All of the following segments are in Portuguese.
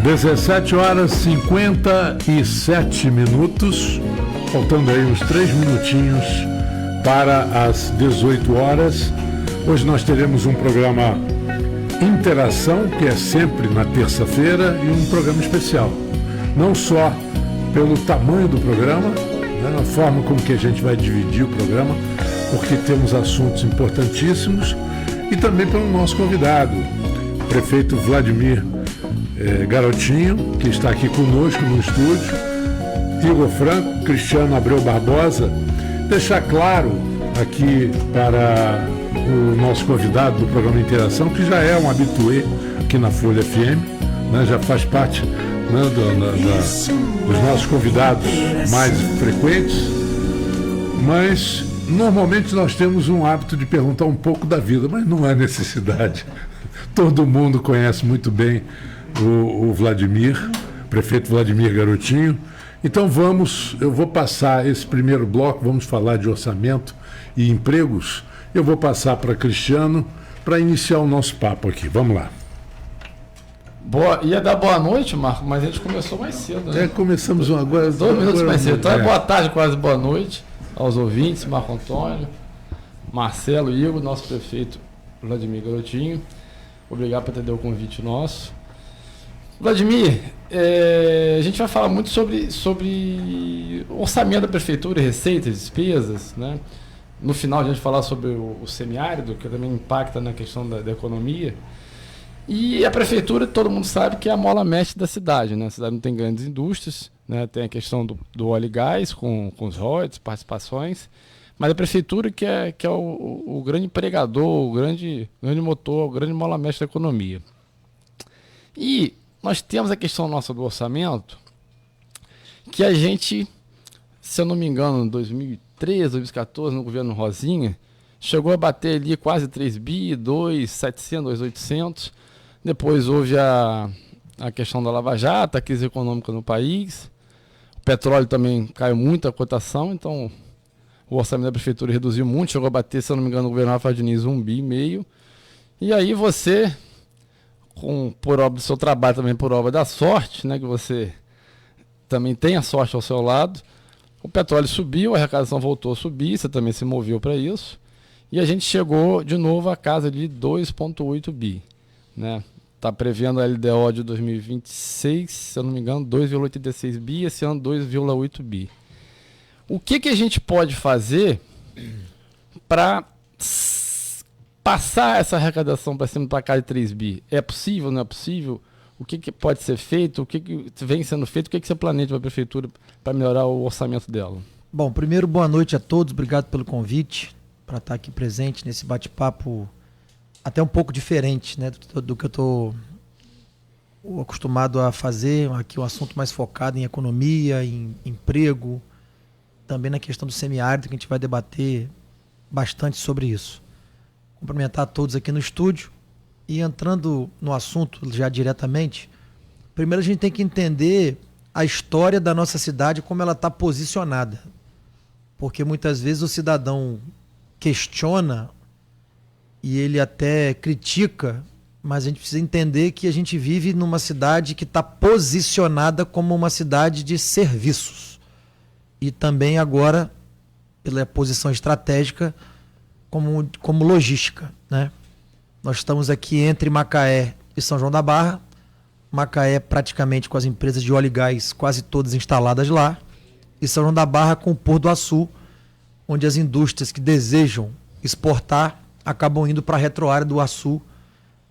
17 horas 57 minutos, faltando aí uns 3 minutinhos para as 18 horas. Hoje nós teremos um programa Interação, que é sempre na terça-feira, e um programa especial. Não só pelo tamanho do programa, né, na forma como que a gente vai dividir o programa, porque temos assuntos importantíssimos, e também pelo nosso convidado, o prefeito Vladimir Garotinho, que está aqui conosco no estúdio, Igor Franco, Cristiano Abreu Barbosa. Deixar claro aqui para o nosso convidado do programa Interação, que já é um habitué aqui na Folha FM, né, já faz parte, né, dos nossos convidados mais frequentes, mas normalmente nós temos um hábito de perguntar um pouco da vida, mas não há necessidade. Todo mundo conhece muito bem o Vladimir, prefeito Vladimir Garotinho. Então eu vou passar esse primeiro bloco, vamos falar de orçamento e empregos. Eu vou passar para Cristiano para iniciar o nosso papo aqui. Vamos lá. Ia dar boa noite, Marco, mas a gente começou mais cedo, né? Começamos agora. 2 minutos mais cedo. Então boa tarde, quase boa noite aos ouvintes, Marco Antônio, Marcelo, Igor, nosso prefeito Vladimir Garotinho. Obrigado por atender o convite nosso. Vladimir, a gente vai falar muito sobre orçamento da prefeitura, receitas, despesas, né? No final a gente vai falar sobre o semiárido, que também impacta na questão da economia. E a prefeitura, todo mundo sabe que é a mola mestre da cidade, né? A cidade não tem grandes indústrias, né? Tem a questão do óleo e gás, com os royalties, participações, mas a prefeitura que é o grande empregador, o grande motor, o grande mola mestre da economia. E nós temos a questão nossa do orçamento, que a gente, se eu não me engano, em 2013, 2014, no governo Rosinha, chegou a bater ali quase 3 bi, 2.700, 2.800. Depois houve a questão da Lava Jato, a crise econômica no país. O petróleo também caiu muito a cotação, então o orçamento da prefeitura reduziu muito, chegou a bater, se eu não me engano, no governo Rafael Diniz, 1,5 bi. E aí você, por obra do seu trabalho, também por obra da sorte, né, que você também tem a sorte ao seu lado, o petróleo subiu, a arrecadação voltou a subir, você também se moveu para isso, e a gente chegou de novo à casa de 2,8 bi. Né? Está prevendo a LDO de 2026, se eu não me engano, 2,86 bi, esse ano 2,8 bi. O que a gente pode fazer para passar essa arrecadação para cima, para cá de 3 bi? É possível, não é possível? O que pode ser feito? O que vem sendo feito? O que você planeja para a prefeitura para melhorar o orçamento dela? Bom, primeiro, boa noite a todos. Obrigado pelo convite para estar aqui presente nesse bate-papo até um pouco diferente, né, do que eu estou acostumado a fazer. Aqui um assunto mais focado em economia, em emprego, também na questão do semiárido, que a gente vai debater bastante sobre isso. Cumprimentar a todos aqui no estúdio. E entrando no assunto já diretamente, primeiro a gente tem que entender a história da nossa cidade, como ela está posicionada. Porque muitas vezes o cidadão questiona e ele até critica, mas a gente precisa entender que a gente vive numa cidade que está posicionada como uma cidade de serviços. E também agora, pela posição estratégica, como logística, né? Nós estamos aqui entre Macaé e São João da Barra. Macaé praticamente com as empresas de óleo e gás quase todas instaladas lá. E São João da Barra com o Porto do Açu, onde as indústrias que desejam exportar acabam indo para a retroárea do Açu,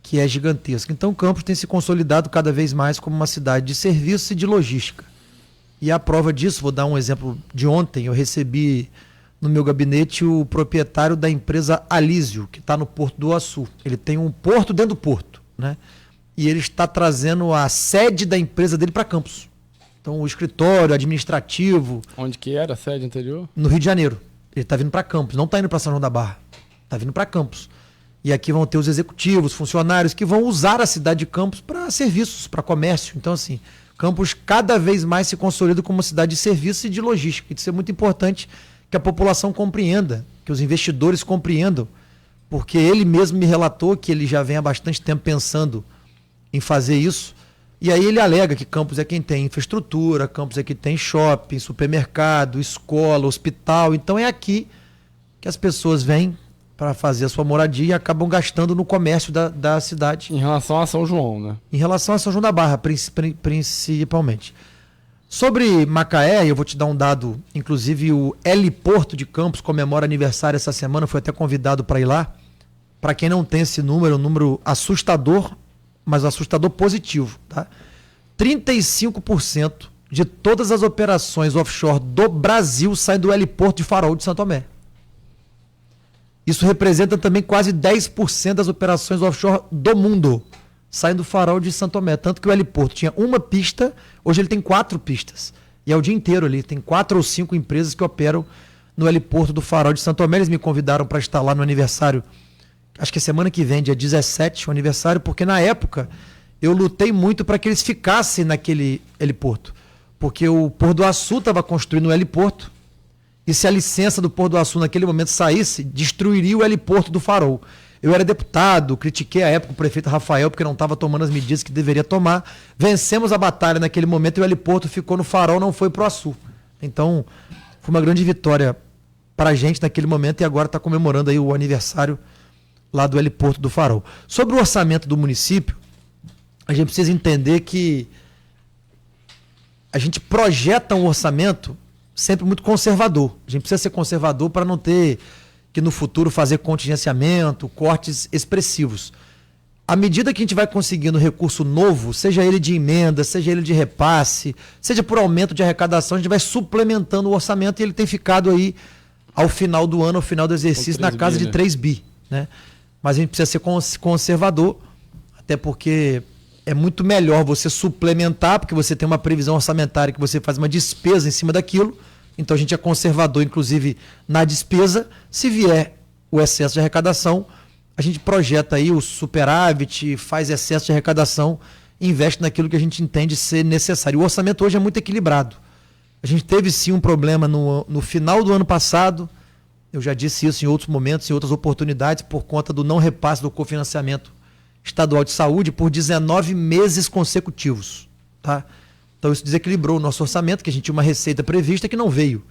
que é gigantesca. Então Campos tem se consolidado cada vez mais como uma cidade de serviço e de logística. E a prova disso, vou dar um exemplo de ontem, eu recebi no meu gabinete o proprietário da empresa Alísio, que está no Porto do Açu. Ele tem um porto dentro do porto, né? E ele está trazendo a sede da empresa dele para Campos. Então o escritório administrativo... Onde que era a sede anterior? No Rio de Janeiro. Ele está vindo para Campos, não está indo para São João da Barra. Está vindo para Campos. E aqui vão ter os executivos, funcionários que vão usar a cidade de Campos para serviços, para comércio. Então, assim, Campos cada vez mais se consolida como uma cidade de serviço e de logística. Isso é muito importante que a população compreenda, que os investidores compreendam, porque ele mesmo me relatou que ele já vem há bastante tempo pensando em fazer isso, E aí ele alega que Campos é quem tem infraestrutura, Campos é quem tem shopping, supermercado, escola, hospital. Então é aqui que as pessoas vêm para fazer a sua moradia e acabam gastando no comércio da cidade. Em relação a São João, né? Em relação a São João da Barra, principalmente. Sobre Macaé, eu vou te dar um dado, inclusive o Heliporto de Campos comemora aniversário essa semana, fui até convidado para ir lá. Para quem não tem esse número, é um número assustador, mas assustador positivo. Tá? 35% de todas as operações offshore do Brasil saem do Heliporto de Farol de Santo Tomé. Isso representa também quase 10% das operações offshore do mundo. Saem do Farol de Santo Tomé. Tanto que o heliporto tinha uma pista, hoje ele tem 4 pistas. E é o dia inteiro ali. Tem 4 ou 5 empresas que operam no heliporto do Farol de Santo Tomé. Eles me convidaram para estar lá no aniversário, acho que é semana que vem, dia 17, o aniversário, porque na época eu lutei muito para que eles ficassem naquele heliporto. Porque o Pôr do Açu estava construindo o heliporto. E se a licença do Pôr do Açu naquele momento saísse, destruiria o heliporto do Farol. Eu era deputado, critiquei à época o prefeito Rafael porque não estava tomando as medidas que deveria tomar. Vencemos a batalha naquele momento e o heliporto ficou no Farol, não foi para o Açu. Então, foi uma grande vitória para a gente naquele momento e agora está comemorando aí o aniversário lá do heliporto do Farol. Sobre o orçamento do município, a gente precisa entender que a gente projeta um orçamento sempre muito conservador. A gente precisa ser conservador para não ter que no futuro fazer contingenciamento, cortes expressivos. À medida que a gente vai conseguindo recurso novo, seja ele de emenda, seja ele de repasse, seja por aumento de arrecadação, a gente vai suplementando o orçamento e ele tem ficado aí ao final do ano, ao final do exercício, na casa de 3 bi. Né? Mas a gente precisa ser conservador, até porque é muito melhor você suplementar, porque você tem uma previsão orçamentária que você faz uma despesa em cima daquilo. Então a gente é conservador, inclusive, na despesa. Se vier o excesso de arrecadação, a gente projeta aí o superávit, faz excesso de arrecadação, investe naquilo que a gente entende ser necessário. O orçamento hoje é muito equilibrado. A gente teve sim um problema no final do ano passado, eu já disse isso em outros momentos, em outras oportunidades, por conta do não repasse do cofinanciamento estadual de saúde por 19 meses consecutivos. Tá? Então isso desequilibrou o nosso orçamento, que a gente tinha uma receita prevista que não veio.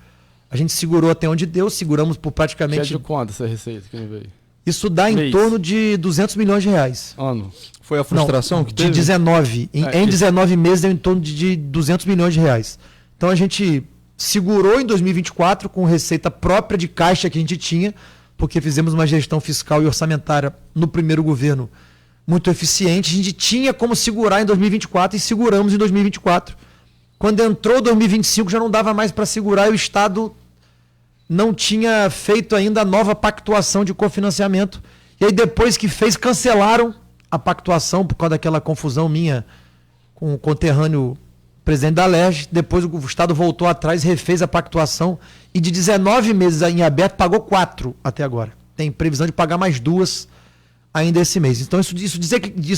A gente segurou até onde deu, seguramos por praticamente... Que é de quanto essa receita que não veio? Isso dá em torno de 200 milhões de reais. Ano. Foi a frustração que teve? De 19. Em 19 meses deu em torno de 200 milhões de reais. Então a gente segurou em 2024 com receita própria de caixa que a gente tinha, porque fizemos uma gestão fiscal e orçamentária no primeiro governo muito eficiente. A gente tinha como segurar em 2024 e seguramos em 2024. Quando entrou 2025 já não dava mais para segurar e o Estado não tinha feito ainda a nova pactuação de cofinanciamento. E aí depois que fez, cancelaram a pactuação por causa daquela confusão minha com o conterrâneo presidente da LERJ. Depois o Estado voltou atrás, refez a pactuação e de 19 meses em aberto pagou 4 até agora. Tem previsão de pagar mais 2 ainda esse mês. Então isso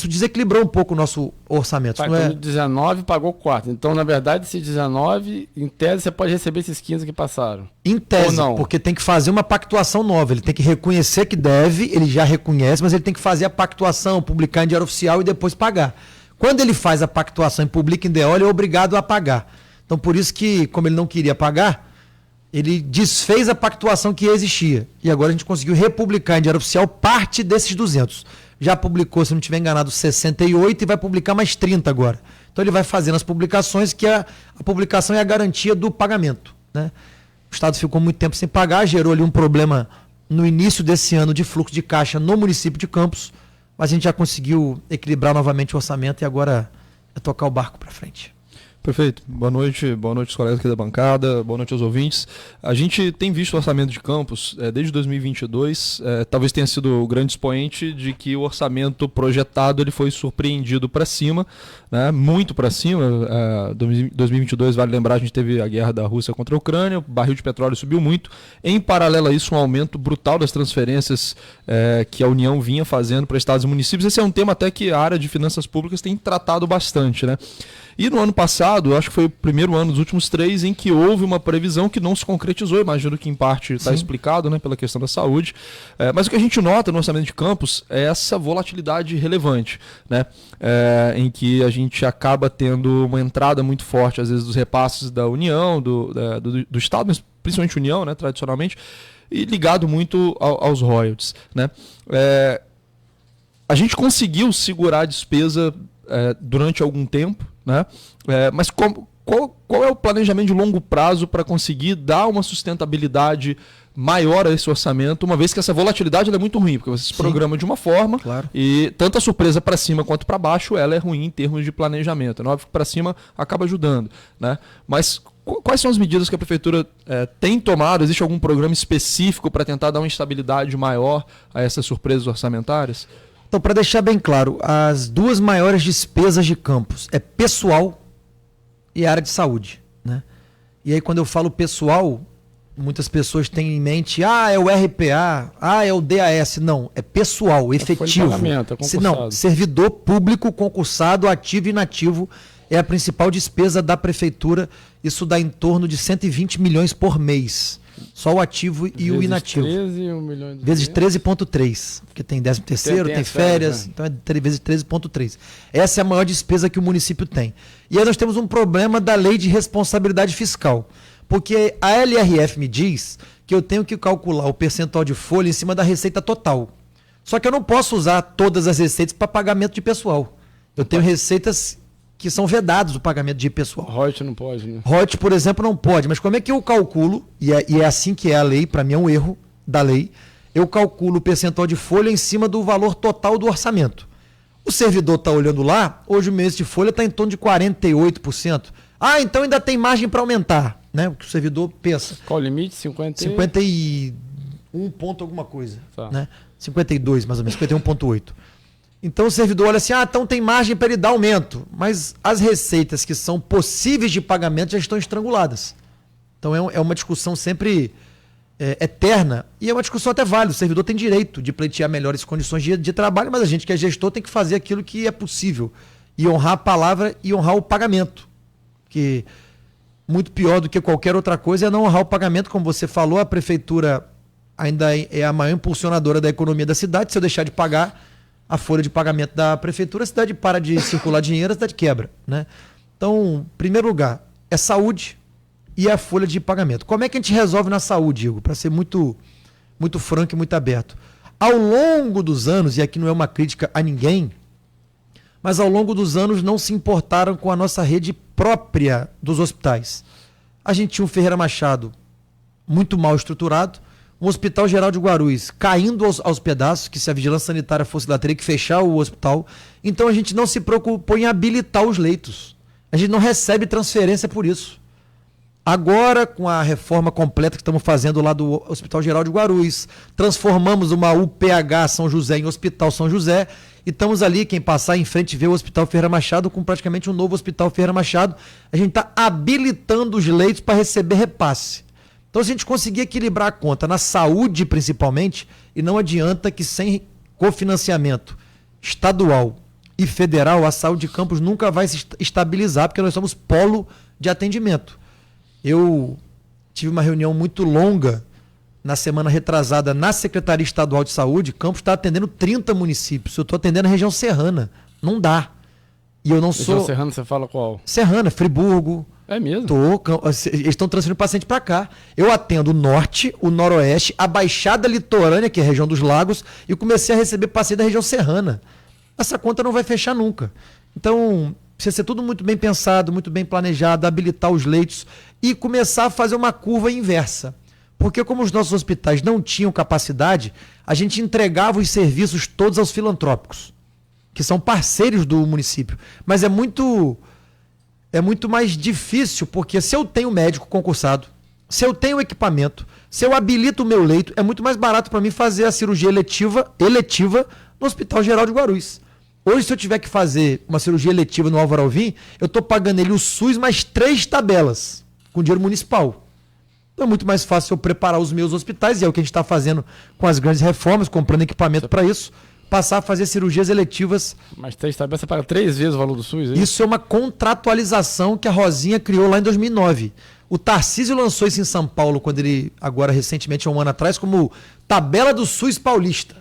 desequilibrou um pouco o nosso orçamento. Então, 19 pagou 4. Então, na verdade, esse 19, em tese, você pode receber esses 15 que passaram. Em tese, porque tem que fazer uma pactuação nova. Ele tem que reconhecer que deve, ele já reconhece, mas ele tem que fazer a pactuação, publicar em diário oficial e depois pagar. Quando ele faz a pactuação e publica em DO, ele é obrigado a pagar. Então, por isso que, como ele não queria pagar, ele desfez a pactuação que existia. E agora a gente conseguiu republicar em diário oficial parte desses 200. Já publicou, se não estiver enganado, 68 e vai publicar mais 30 agora. Então ele vai fazendo as publicações, que a publicação é a garantia do pagamento. Né? O Estado ficou muito tempo sem pagar, gerou ali um problema no início desse ano de fluxo de caixa no município de Campos, mas a gente já conseguiu equilibrar novamente o orçamento e agora é tocar o barco para frente. Perfeito. Boa noite aos colegas aqui da bancada, boa noite aos ouvintes. A gente tem visto o orçamento de Campos desde 2022, talvez tenha sido o grande expoente de que o orçamento projetado ele foi surpreendido para cima, né, muito para cima. 2022, vale lembrar, a gente teve a guerra da Rússia contra a Ucrânia, o barril de petróleo subiu muito. Em paralelo a isso, um aumento brutal das transferências que a União vinha fazendo para estados e municípios. Esse é um tema até que a área de finanças públicas tem tratado bastante, né? E no ano passado, passado, acho que foi o primeiro ano dos últimos 3 em que houve uma previsão que não se concretizou, imagino que em parte está explicado, né, pela questão da saúde, mas o que a gente nota no orçamento de campos é essa volatilidade relevante, né, em que a gente acaba tendo uma entrada muito forte, às vezes, dos repasses da União, do Estado, mas principalmente União, né, tradicionalmente, e ligado muito aos royalties, né. A gente conseguiu segurar a despesa durante algum tempo, né? Mas qual é o planejamento de longo prazo para conseguir dar uma sustentabilidade maior a esse orçamento, uma vez que essa volatilidade ela é muito ruim, porque você se programa de uma forma, claro, e tanto a surpresa para cima quanto para baixo ela é ruim em termos de planejamento. É óbvio que para cima acaba ajudando, né? Mas quais são as medidas que a prefeitura tem tomado? Existe algum programa específico para tentar dar uma estabilidade maior a essas surpresas orçamentárias? Então, para deixar bem claro, as 2 maiores despesas de campus é pessoal e área de saúde, né? E aí, quando eu falo pessoal, muitas pessoas têm em mente, é o RPA, é o DAS. Não, é pessoal, efetivo. Não, servidor público concursado, ativo e inativo é a principal despesa da prefeitura. Isso dá em torno de 120 milhões por mês. Só o ativo e vezes o inativo. 13, 1 milhão de vezes 13,3. Porque tem 13º, tem férias, então é vezes 13,3. Essa é a maior despesa que o município tem. E aí nós temos um problema da lei de responsabilidade fiscal. Porque a LRF me diz que eu tenho que calcular o percentual de folha em cima da receita total. Só que eu não posso usar todas as receitas para pagamento de pessoal. Eu tenho receitas que são vedados o pagamento de pessoal. Royalties não pode, né? Royalties, por exemplo, não pode. Mas como é que eu calculo, e é assim que é a lei, para mim é um erro da lei, eu calculo o percentual de folha em cima do valor total do orçamento. O servidor está olhando lá, hoje o mês de folha está em torno de 48%. Então ainda tem margem para aumentar, né? O que o servidor pensa. Qual o limite? 51 ponto alguma coisa. Tá. Né? 52, mais ou menos, 51,8. Então o servidor olha assim, então tem margem para ele dar aumento. Mas as receitas que são possíveis de pagamento já estão estranguladas. Então é uma discussão sempre eterna e é uma discussão até válida. O servidor tem direito de pleitear melhores condições de trabalho, mas a gente que é gestor tem que fazer aquilo que é possível. E honrar a palavra e honrar o pagamento. Que muito pior do que qualquer outra coisa é não honrar o pagamento. Como você falou, a prefeitura ainda é a maior impulsionadora da economia da cidade. Se eu deixar de pagar a folha de pagamento da prefeitura, a cidade para de circular dinheiro, a cidade quebra, né? Então, em primeiro lugar, é saúde e a folha de pagamento. Como é que a gente resolve na saúde, Igor? Para ser muito, muito franco e muito aberto. Ao longo dos anos, e aqui não é uma crítica a ninguém, mas ao longo dos anos não se importaram com a nossa rede própria dos hospitais. A gente tinha um Ferreira Machado muito mal estruturado, um Hospital Geral de Guarulhos caindo aos pedaços, que se a vigilância sanitária fosse lá, teria que fechar o hospital. Então a gente não se preocupou em habilitar os leitos. A gente não recebe transferência por isso. Agora, com a reforma completa que estamos fazendo lá do Hospital Geral de Guarulhos, transformamos uma UPH São José em Hospital São José, e estamos ali, quem passar em frente vê o Hospital Ferreira Machado com praticamente um novo Hospital Ferreira Machado. A gente está habilitando os leitos para receber repasse. Então, se a gente conseguir equilibrar a conta na saúde, principalmente, e não adianta que sem cofinanciamento estadual e federal, a saúde de Campos nunca vai se estabilizar, porque nós somos polo de atendimento. Eu tive uma reunião muito longa na semana retrasada na Secretaria Estadual de Saúde. Campos está atendendo 30 municípios. Eu estou atendendo a região serrana. Não dá. E eu não sou... Região serrana, você fala qual? Serrana, Friburgo... É mesmo? Eles estão transferindo paciente para cá. Eu atendo o norte, o noroeste, a Baixada Litorânea, que é a região dos lagos, e comecei a receber paciente da região serrana. Essa conta não vai fechar nunca. Então, precisa ser tudo muito bem pensado, muito bem planejado, habilitar os leitos e começar a fazer uma curva inversa. Porque como os nossos hospitais não tinham capacidade, a gente entregava os serviços todos aos filantrópicos, que são parceiros do município. Mas é muito mais difícil, porque se eu tenho médico concursado, se eu tenho equipamento, se eu habilito o meu leito, é muito mais barato para mim fazer a cirurgia eletiva no Hospital Geral de Guarulhos. Hoje, se eu tiver que fazer uma cirurgia eletiva no Álvaro Alvim, eu estou pagando ele o SUS mais 3 tabelas, com dinheiro municipal. Então é muito mais fácil eu preparar os meus hospitais, e é o que a gente está fazendo com as grandes reformas, comprando equipamento para isso, passar a fazer cirurgias eletivas. Mas 3 tabelas, você paga 3 vezes o valor do SUS? Isso é uma contratualização que a Rosinha criou lá em 2009. O Tarcísio lançou isso em São Paulo, quando ele, agora recentemente, há um ano atrás, como tabela do SUS paulista.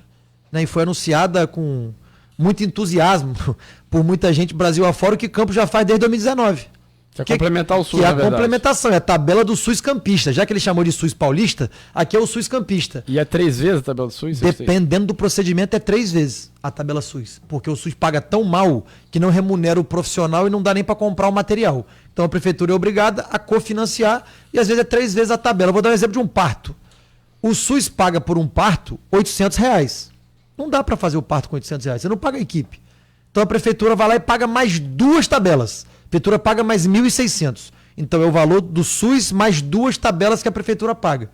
Né? E foi anunciada com muito entusiasmo por muita gente Brasil afora, o que Campos já faz desde 2019. Que é complementar o SUS, que é na a verdade. complementação, é a tabela do SUS campista. Já que ele chamou de SUS paulista, aqui é o SUS campista. E é 3 vezes a tabela do SUS? Dependendo do procedimento, é 3 vezes a tabela SUS. Porque o SUS paga tão mal que não remunera o profissional e não dá nem para comprar o material. Então a prefeitura é obrigada a cofinanciar e às vezes é 3 vezes a tabela. Vou dar um exemplo de um parto. O SUS paga por um parto R$800. Não dá para fazer o parto com R$800. Você não paga a equipe. Então a prefeitura vai lá e paga mais 2 tabelas. A prefeitura paga mais 1.600. Então é o valor do SUS mais 2 tabelas que a prefeitura paga,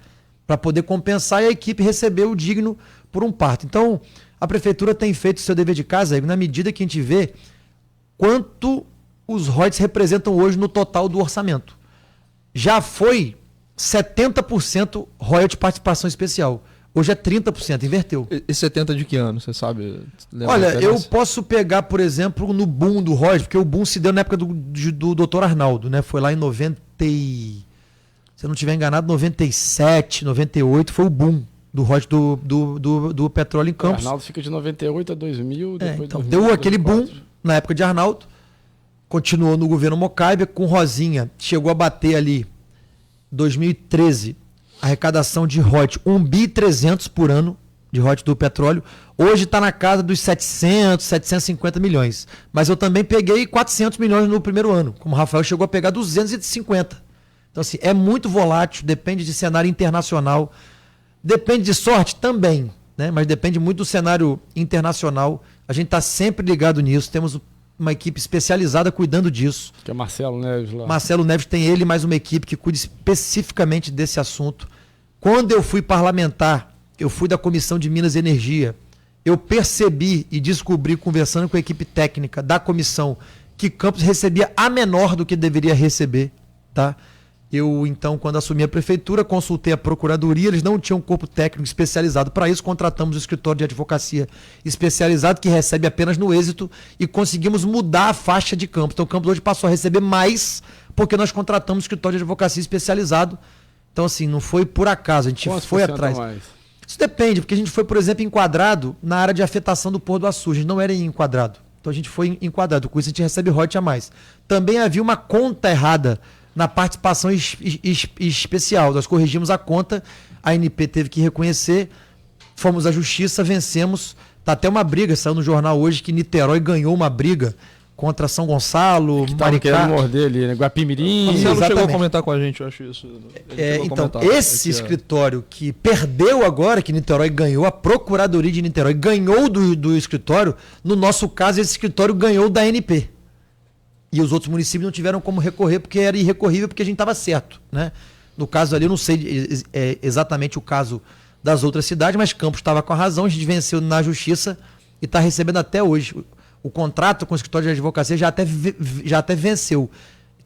para poder compensar e a equipe receber o digno por um parto. Então a prefeitura tem feito o seu dever de casa, na medida que a gente vê quanto os royalties representam hoje no total do orçamento. Já foi 70% royalties participação especial. Hoje é 30%, inverteu. E 70 de que ano, você sabe? Olha, eu posso pegar, por exemplo, no boom do royalties, porque o boom se deu na época do Dr. Arnaldo, né? Foi lá em 90 se eu não estiver enganado, 97, 98, foi o boom do royalties do petróleo em Campos. O Arnaldo fica de 98 a 2000, depois então, 2000, deu aquele 2004. boom na época de Arnaldo, continuou no governo Mocaibe, com Rosinha, chegou a bater ali, 2013, arrecadação de royalties, 1.300 por ano de royalties do petróleo. Hoje está na casa dos 700, 750 milhões. Mas eu também peguei 400 milhões no primeiro ano, como o Rafael chegou a pegar 250. Então, assim, é muito volátil, depende de cenário internacional, depende de sorte também, né? Mas depende muito do cenário internacional. A gente está sempre ligado nisso, temos uma equipe especializada cuidando disso. Que é Marcelo Neves lá. Marcelo Neves tem ele mais uma equipe que cuida especificamente desse assunto. Quando eu fui parlamentar, eu fui da Comissão de Minas e Energia, eu percebi e descobri, conversando com a equipe técnica da comissão, que Campos recebia a menor do que deveria receber, tá? Eu, então, quando assumi a prefeitura, consultei a procuradoria, eles não tinham um corpo técnico especializado para isso, contratamos o escritório de advocacia especializado, que recebe apenas no êxito, e conseguimos mudar a faixa de Campos. Então, o Campos hoje passou a receber mais, porque nós contratamos o escritório de advocacia especializado. Então, assim, não foi por acaso, a gente foi atrás. Isso depende, porque a gente foi, por exemplo, enquadrado na área de afetação do Porto do Açu, a gente não era enquadrado. Então, a gente foi enquadrado, com isso a gente recebe royalties a mais. Também havia uma conta errada na participação especial. Nós corrigimos a conta, a ANP teve que reconhecer, fomos à justiça, vencemos. Está até uma briga, saiu no jornal hoje que Niterói ganhou uma briga contra São Gonçalo, Maricá. Querendo morder ali, né? Guapimirim. Marcelo chegou a comentar com a gente, eu acho isso. Então, esse escritório que perdeu agora, que Niterói ganhou, a Procuradoria de Niterói ganhou do escritório, no nosso caso, esse escritório ganhou da ANP. E os outros municípios não tiveram como recorrer, porque era irrecorrível, porque a gente estava certo, né? No caso ali, eu não sei exatamente o caso das outras cidades, mas Campos estava com a razão, a gente venceu na justiça e está recebendo até hoje. O contrato com o escritório de advocacia já até venceu.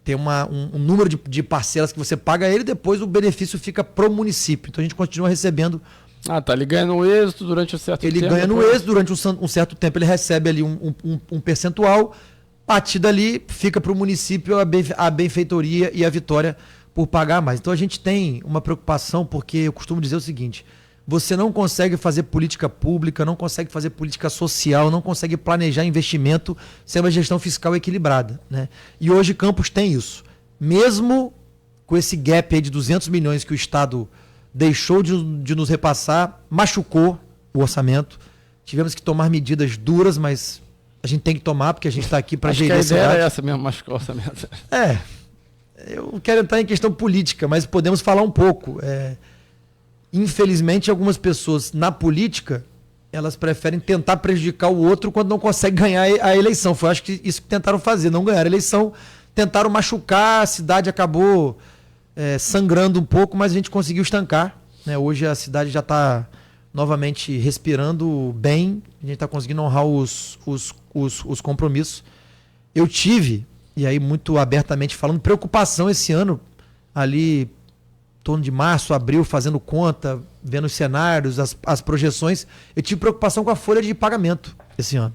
Tem um número de parcelas que você paga a ele, depois o benefício fica pro município. Então a gente continua recebendo. Ah, tá. Ele ganha no êxito durante um certo tempo. Ele ganha no êxito durante um certo tempo, ele recebe ali um percentual. A partir dali fica para o município a benfeitoria e a vitória por pagar mais. Então a gente tem uma preocupação, porque eu costumo dizer o seguinte: você não consegue fazer política pública, não consegue fazer política social, não consegue planejar investimento sem uma gestão fiscal equilibrada, né? E hoje Campos tem isso. Mesmo com esse gap aí de 200 milhões que o Estado deixou de nos repassar, machucou o orçamento. Tivemos que tomar medidas duras, mas a gente tem que tomar, porque a gente está aqui para gerir essa. A ideia é essa mesmo, machucar o orçamento. Eu não quero entrar em questão política, mas podemos falar um pouco. Infelizmente, algumas pessoas na política, elas preferem tentar prejudicar o outro quando não conseguem ganhar a eleição. Foi, acho que isso que tentaram fazer, não ganhar a eleição, tentaram machucar, a cidade acabou sangrando um pouco, mas a gente conseguiu estancar, né? Hoje a cidade já está novamente respirando bem, a gente está conseguindo honrar os compromissos. Eu tive, e aí muito abertamente falando, preocupação esse ano, ali em torno de março, abril, fazendo conta, vendo os cenários, as projeções, eu tive preocupação com a folha de pagamento esse ano.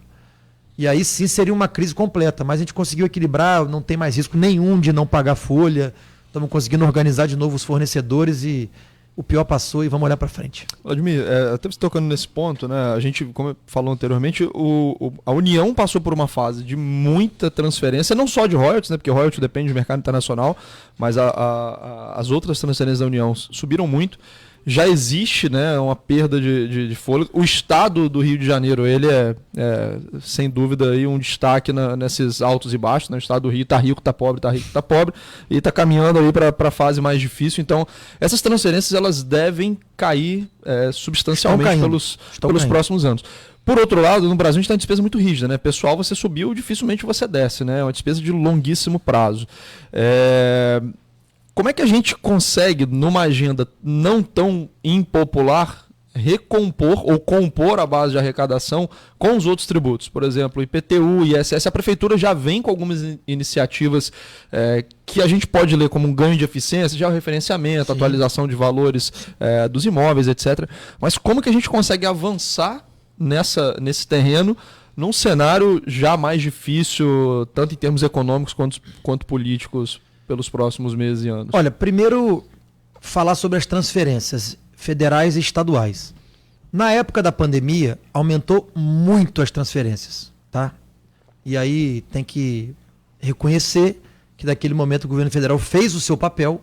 E aí sim seria uma crise completa, mas a gente conseguiu equilibrar, não tem mais risco nenhum de não pagar folha, estamos conseguindo organizar de novo os fornecedores e o pior passou e vamos olhar para frente. Vladimir, até você tocando nesse ponto, né? A gente, como falou anteriormente, a União passou por uma fase de muita transferência, não só de royalties, né? Porque royalties depende do mercado internacional, mas as outras transferências da União subiram muito. Já existe, né, uma perda de fôlego. O estado do Rio de Janeiro, ele é sem dúvida aí um destaque nesses altos e baixos, né? O estado do Rio está rico, está pobre, está rico, está pobre, e está caminhando aí para a fase mais difícil. Então, essas transferências elas devem cair substancialmente pelos próximos anos. Por outro lado, no Brasil a gente tem uma despesa muito rígida, né? Pessoal, você subiu, dificilmente você desce, né? É uma despesa de longuíssimo prazo. Como é que a gente consegue, numa agenda não tão impopular, recompor ou compor a base de arrecadação com os outros tributos? Por exemplo, IPTU, ISS, a Prefeitura já vem com algumas iniciativas que a gente pode ler como um ganho de eficiência, já o referenciamento, atualização de valores dos imóveis, etc. Mas como que a gente consegue avançar nesse terreno num cenário já mais difícil, tanto em termos econômicos quanto políticos, pelos próximos meses e anos? Olha, primeiro falar sobre as transferências federais e estaduais. Na época da pandemia, aumentou muito as transferências, tá? E aí tem que reconhecer que naquele momento o governo federal fez o seu papel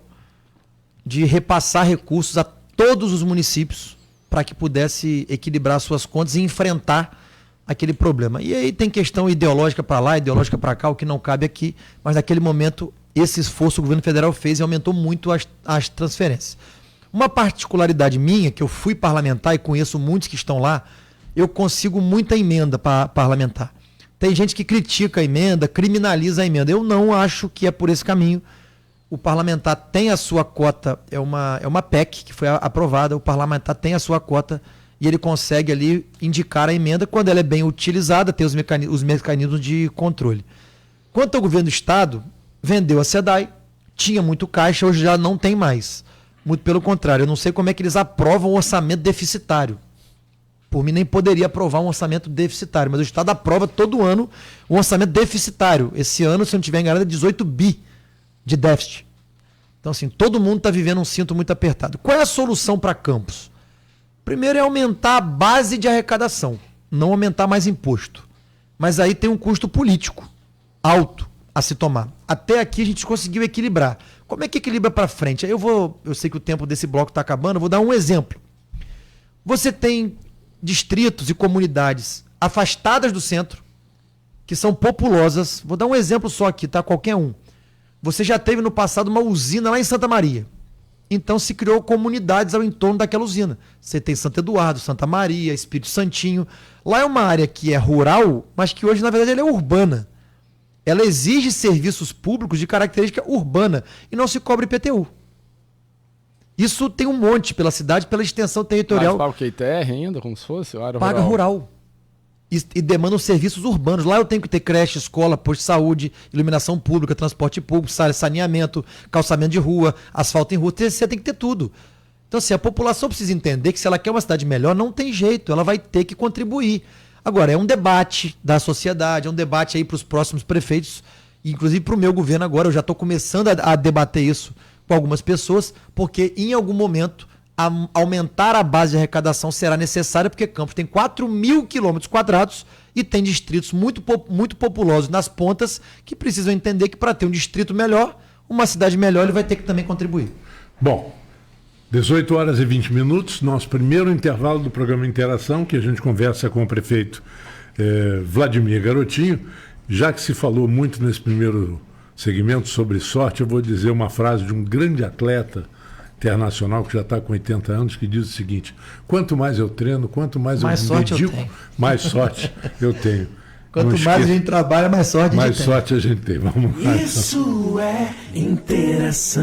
de repassar recursos a todos os municípios para que pudesse equilibrar suas contas e enfrentar aquele problema. E aí tem questão ideológica para lá, ideológica para cá, o que não cabe aqui, mas naquele momento esse esforço o governo federal fez e aumentou muito as transferências. Uma particularidade minha, que eu fui parlamentar e conheço muitos que estão lá, eu consigo muita emenda parlamentar. Tem gente que critica a emenda, criminaliza a emenda. Eu não acho que é por esse caminho. O parlamentar tem a sua cota, é uma PEC que foi aprovada, o parlamentar tem a sua cota e ele consegue ali indicar a emenda quando ela é bem utilizada, tem os mecanismos de controle. Quanto ao governo do Estado, vendeu a SEDAI, tinha muito caixa, hoje já não tem mais. Muito pelo contrário, eu não sei como é que eles aprovam um orçamento deficitário. Por mim nem poderia aprovar um orçamento deficitário, mas o Estado aprova todo ano um orçamento deficitário. Esse ano, se eu não estiver enganado, é 18 bi de déficit. Então, assim, todo mundo está vivendo um cinto muito apertado. Qual é a solução para Campos? Primeiro é aumentar a base de arrecadação, não aumentar mais imposto. Mas aí tem um custo político alto a se tomar. Até aqui a gente conseguiu equilibrar. Como é que equilibra para frente? Aí eu sei que o tempo desse bloco está acabando, eu vou dar um exemplo. Você tem distritos e comunidades afastadas do centro, que são populosas. Vou dar um exemplo só aqui, tá? Qualquer um. Você já teve no passado uma usina lá em Santa Maria. Então se criou comunidades ao entorno daquela usina. Você tem Santo Eduardo, Santa Maria, Espírito Santinho. Lá é uma área que é rural, mas que hoje, na verdade, ela é urbana. Ela exige serviços públicos de característica urbana e não se cobra IPTU. Isso tem um monte pela cidade, pela extensão territorial. Mas paga o que? ITR ainda, como se fosse? Área paga rural. E demandam serviços urbanos. Lá eu tenho que ter creche, escola, posto de saúde, iluminação pública, transporte público, saneamento, calçamento de rua, asfalto em rua. Você tem que ter tudo. Então, assim, a população precisa entender que se ela quer uma cidade melhor, não tem jeito, ela vai ter que contribuir. Agora, é um debate da sociedade, é um debate aí para os próximos prefeitos, inclusive para o meu governo agora, eu já estou começando a debater isso com algumas pessoas, porque em algum momento aumentar a base de arrecadação será necessária, porque Campos tem 4.000 quilômetros quadrados e tem distritos muito populosos nas pontas que precisam entender que para ter um distrito melhor, uma cidade melhor, ele vai ter que também contribuir. Bom, 18 horas e 20 minutos, nosso primeiro intervalo do programa Interação, que a gente conversa com o prefeito Vladimir Garotinho. Já que se falou muito nesse primeiro segmento sobre sorte, eu vou dizer uma frase de um grande atleta internacional que já está com 80 anos, que diz o seguinte: quanto mais eu treino, quanto mais eu me dedico, mais sorte eu tenho. Quanto mais a gente trabalha, mais sorte a gente tem. Mais sorte a gente tem. Vamos lá. Isso é interação.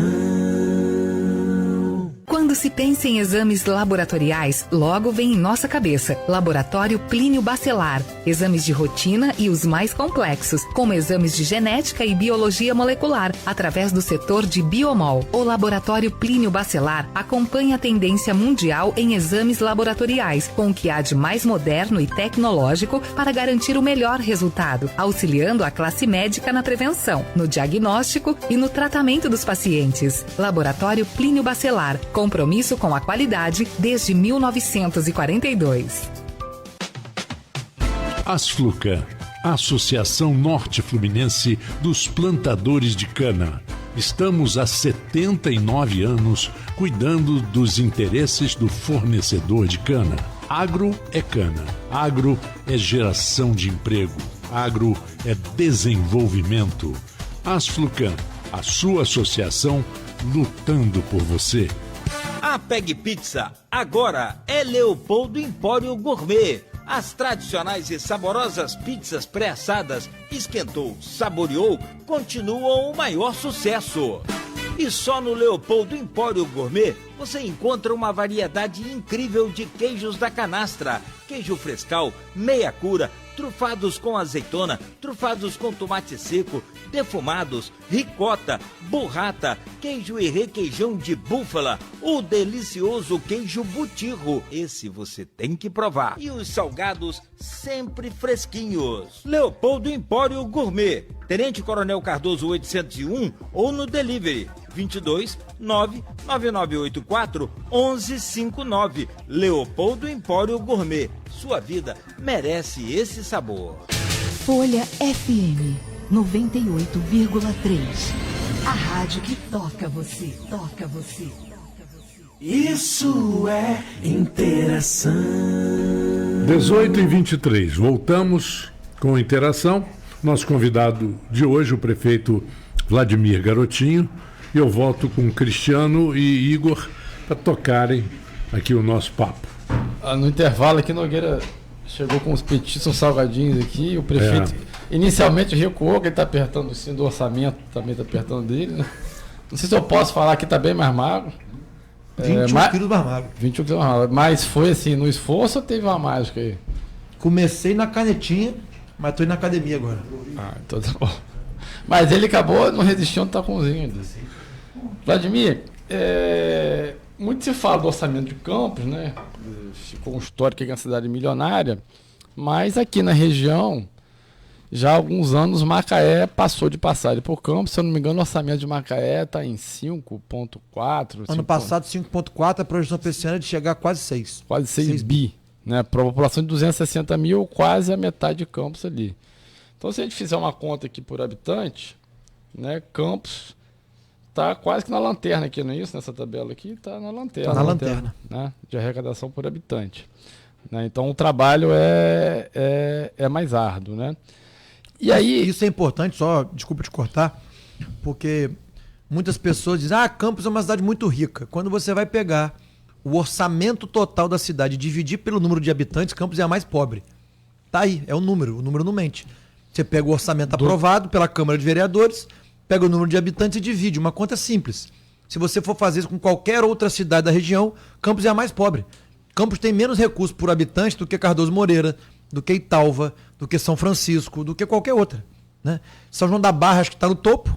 Quando se pensa em exames laboratoriais, logo vem em nossa cabeça Laboratório Plínio Bacelar. Exames de rotina e os mais complexos, como exames de genética e biologia molecular, através do setor de Biomol. O Laboratório Plínio Bacelar acompanha a tendência mundial em exames laboratoriais, com o que há de mais moderno e tecnológico para garantir o melhor resultado, auxiliando a classe médica na prevenção, no diagnóstico e no tratamento dos pacientes. Laboratório Plínio Bacelar, compromisso com a qualidade desde 1942. Asflucan, Associação Norte Fluminense dos Plantadores de Cana. Estamos há 79 anos cuidando dos interesses do fornecedor de cana. Agro é cana, agro é geração de emprego, agro é desenvolvimento. Asflucan, a sua associação lutando por você. A Peg Pizza agora é Leopoldo Empório Gourmet. As tradicionais e saborosas pizzas pré-assadas, esquentou, saboreou, continuam o maior sucesso. E só no Leopoldo Empório Gourmet você encontra uma variedade incrível de queijos da canastra, queijo frescal, meia cura, trufados com azeitona, trufados com tomate seco, defumados, ricota, burrata, queijo e requeijão de búfala, o delicioso queijo butirro, esse você tem que provar. E os salgados sempre fresquinhos. Leopoldo Empório Gourmet, Tenente Coronel Cardoso 801 ou no delivery 22 99984 1159. Leopoldo Empório Gourmet. Sua vida merece esse sabor. Folha FM 98,3. A rádio que toca você, toca você. Isso é interação. 18h23, voltamos com interação. Nosso convidado de hoje, o prefeito Vladimir Garotinho. E eu volto com Cristiano e Igor para tocarem aqui o nosso papo. No intervalo aqui, Nogueira chegou com os petiscos salgadinhos aqui. O prefeito inicialmente recuou, que ele está apertando o sino do orçamento, também está apertando dele, né? Não sei se eu posso falar que está bem mais magro. 21 quilos mais magro. 21 quilos mais magro. Mas foi assim, no esforço ou teve uma mágica aí? Comecei na canetinha, mas tô indo na academia agora. Então tá bom. Mas ele acabou não resistindo, tá comzinho ainda. Vladimir, muito se fala do orçamento de Campos, né? Ficou um histórico aqui na cidade milionária, mas aqui na região, já há alguns anos, Macaé passou de passagem por Campos. Se eu não me engano, o orçamento de Macaé está em 5,4. Ano passado, 5,4, a projeção para esse ano é de chegar a quase 6. Quase 6 bi. Né? Para a população de 260 mil, quase a metade de Campos ali. Então, se a gente fizer uma conta aqui por habitante, né, Campos está quase que na lanterna aqui, não é isso? Nessa tabela aqui, está na lanterna. Está na lanterna. Né, de arrecadação por habitante. Né? Então, o trabalho é mais árduo, né? E aí... Isso é importante, só, desculpa te cortar, porque muitas pessoas dizem, Campos é uma cidade muito rica. Quando você vai pegar o orçamento total da cidade e dividir pelo número de habitantes, Campos é a mais pobre. Tá aí, é o número não mente. Você pega o orçamento aprovado pela Câmara de Vereadores, pega o número de habitantes e divide. Uma conta simples. Se você for fazer isso com qualquer outra cidade da região, Campos é a mais pobre. Campos tem menos recursos por habitante do que Cardoso Moreira, do que Italva, do que São Francisco, do que qualquer outra. Né? São João da Barra acho que está no topo,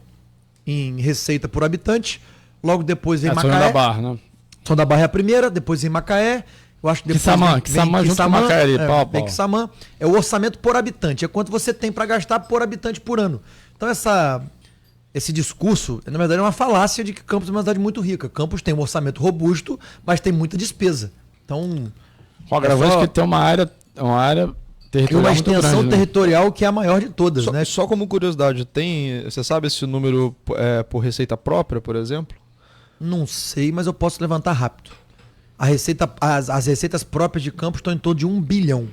em receita por habitante. Logo depois vem Macaé. São João da Barra, né? São da Barra é a primeira, depois vem Macaé. Eu acho que depois Quissamã junto com Macaé ali, vem Quissamã. É o orçamento por habitante, é quanto você tem para gastar por habitante por ano. Então esse discurso, na verdade, é uma falácia de que Campos é uma cidade muito rica. Campos tem um orçamento robusto, mas tem muita despesa. Então, acho que tem uma área territorial, uma extensão grande, territorial, né? Que é a maior de todas, né? Só como curiosidade, você sabe esse número por receita própria, por exemplo? Não sei, mas eu posso levantar rápido. As receitas próprias de Campos estão em torno de R$1 bilhão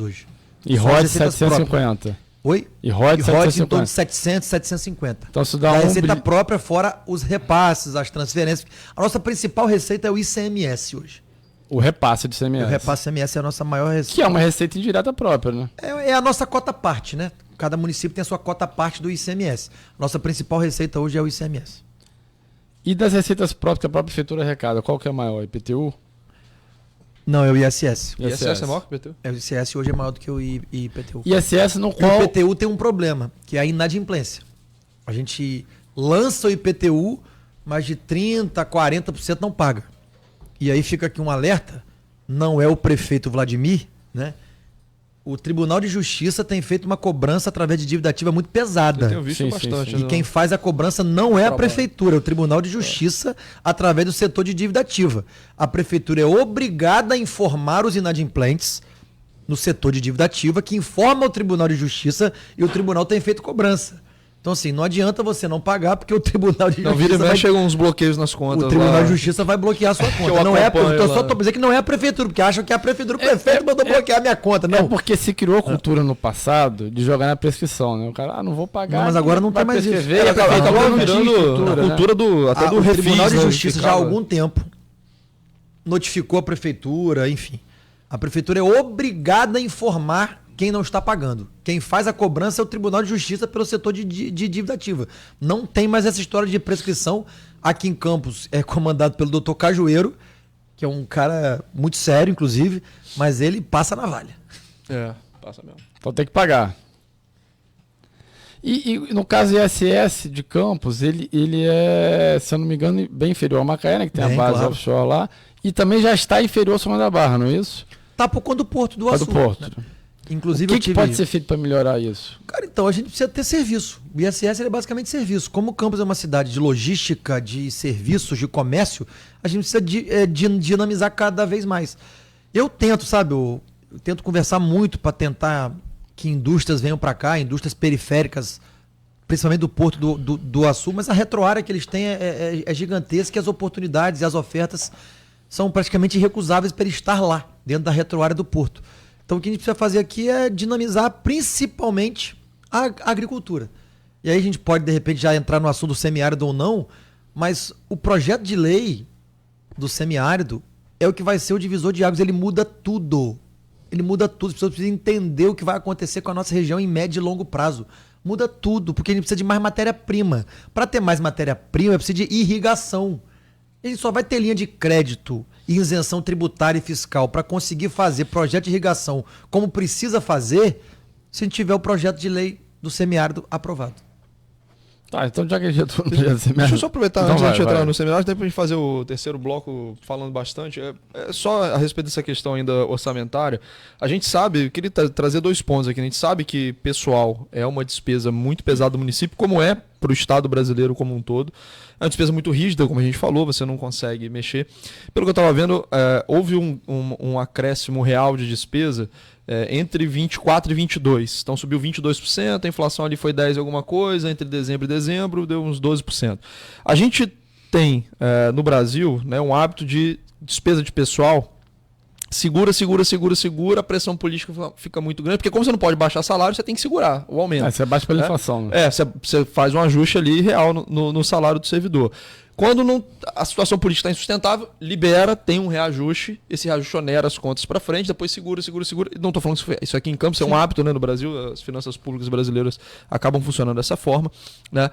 hoje. E ROD 750. Oi? E ROD em torno de 700, 750. Então isso dá a receita própria, fora os repasses, as transferências. A nossa principal receita é o ICMS hoje. O repasse de ICMS. O repasse ICMS é a nossa maior receita. Que é uma receita indireta própria, né? É a nossa cota parte, né? Cada município tem a sua cota parte do ICMS. Nossa principal receita hoje é o ICMS. E das receitas próprias que a própria prefeitura arrecada, qual que é maior? IPTU? Não, é o ISS. O ISS é maior que o IPTU? O ISS hoje é maior do que o IPTU. ISS no O qual... IPTU tem um problema, que é a inadimplência. A gente lança o IPTU, mas de 30% a 40% não paga. E aí fica aqui um alerta, não é o prefeito Vladimir, né? O Tribunal de Justiça tem feito uma cobrança através de dívida ativa muito pesada. Eu tenho visto bastante. E quem faz a cobrança não é a prefeitura, é o Tribunal de Justiça através do setor de dívida ativa. A prefeitura é obrigada a informar os inadimplentes no setor de dívida ativa, que informa o Tribunal de Justiça e o tribunal tem feito cobrança. Então, assim, não adianta você não pagar, porque o Tribunal de Justiça... Não, vira e mexe, chegam uns bloqueios nas contas. O Tribunal de Justiça vai bloquear a sua conta. Não é eu só estou dizendo que não é a prefeitura, porque acham que a prefeitura, o prefeito mandou bloquear a minha conta. Não. É porque se criou a cultura no passado de jogar na prescrição, né? O cara, não vou pagar. Não, mas agora não tem mais isso. Acabou virando a cultura do refis. O Tribunal de Justiça já há algum tempo notificou a prefeitura, enfim. A prefeitura é obrigada a informar quem não está pagando. Quem faz a cobrança é o Tribunal de Justiça pelo setor de dívida ativa. Não tem mais essa história de prescrição. Aqui em Campos é comandado pelo Dr. Cajueiro, que é um cara muito sério, inclusive, mas ele passa na valha. É, passa mesmo. Então tem que pagar. E no caso ISS de Campos, ele é, se eu não me engano, bem inferior ao Macaé, né, que tem a base offshore lá, e também já está inferior ao São João da Barra, não é isso? Tá por conta do Porto do Açu. Do Porto. Né? Inclusive, o que pode ser feito para melhorar isso? Cara, então a gente precisa ter serviço. O ISS é basicamente serviço. Como Campos é uma cidade de logística, de serviços, de comércio, a gente precisa dinamizar cada vez mais. Eu tento, sabe, eu tento conversar muito para tentar que indústrias venham para cá, indústrias periféricas, principalmente do Porto do Açu, mas a retroárea que eles têm é gigantesca e as oportunidades e as ofertas são praticamente irrecusáveis para estar lá, dentro da retroárea do Porto. Então o que a gente precisa fazer aqui é dinamizar principalmente a agricultura. E aí a gente pode, de repente, já entrar no assunto do semiárido ou não, mas o projeto de lei do semiárido é o que vai ser o divisor de águas. Ele muda tudo. Ele muda tudo. As pessoas precisam entender o que vai acontecer com a nossa região em médio e longo prazo. Muda tudo, porque a gente precisa de mais matéria-prima. Para ter mais matéria-prima, precisa de irrigação. A gente só vai ter linha de crédito e isenção tributária e fiscal para conseguir fazer projeto de irrigação como precisa fazer se a gente tiver o projeto de lei do semiárido aprovado. Tá, então já que a gente entrou no semiárido... Deixa eu só aproveitar antes de a gente entrar no seminário, até para a gente fazer o terceiro bloco falando bastante. Só a respeito dessa questão ainda orçamentária, a gente sabe, eu queria trazer 2 pontos aqui, a gente sabe que pessoal é uma despesa muito pesada do município, como é para o Estado brasileiro como um todo. É uma despesa muito rígida, como a gente falou, você não consegue mexer. Pelo que eu estava vendo, houve um acréscimo real de despesa entre 24 e 22. Então subiu 22%, a inflação ali foi 10 e alguma coisa, entre dezembro e dezembro deu uns 12%. A gente tem no Brasil, né, um hábito de despesa de pessoal, segura, a pressão política fica muito grande, porque como você não pode baixar salário, você tem que segurar o aumento. Você baixa pela inflação. Né? Você faz um ajuste ali real no salário do servidor. Quando a situação política está insustentável, libera, tem um reajuste, esse reajuste onera as contas para frente, depois segura. Não estou falando que isso aqui em Campos é um hábito, né, no Brasil, as finanças públicas brasileiras acabam funcionando dessa forma. Né?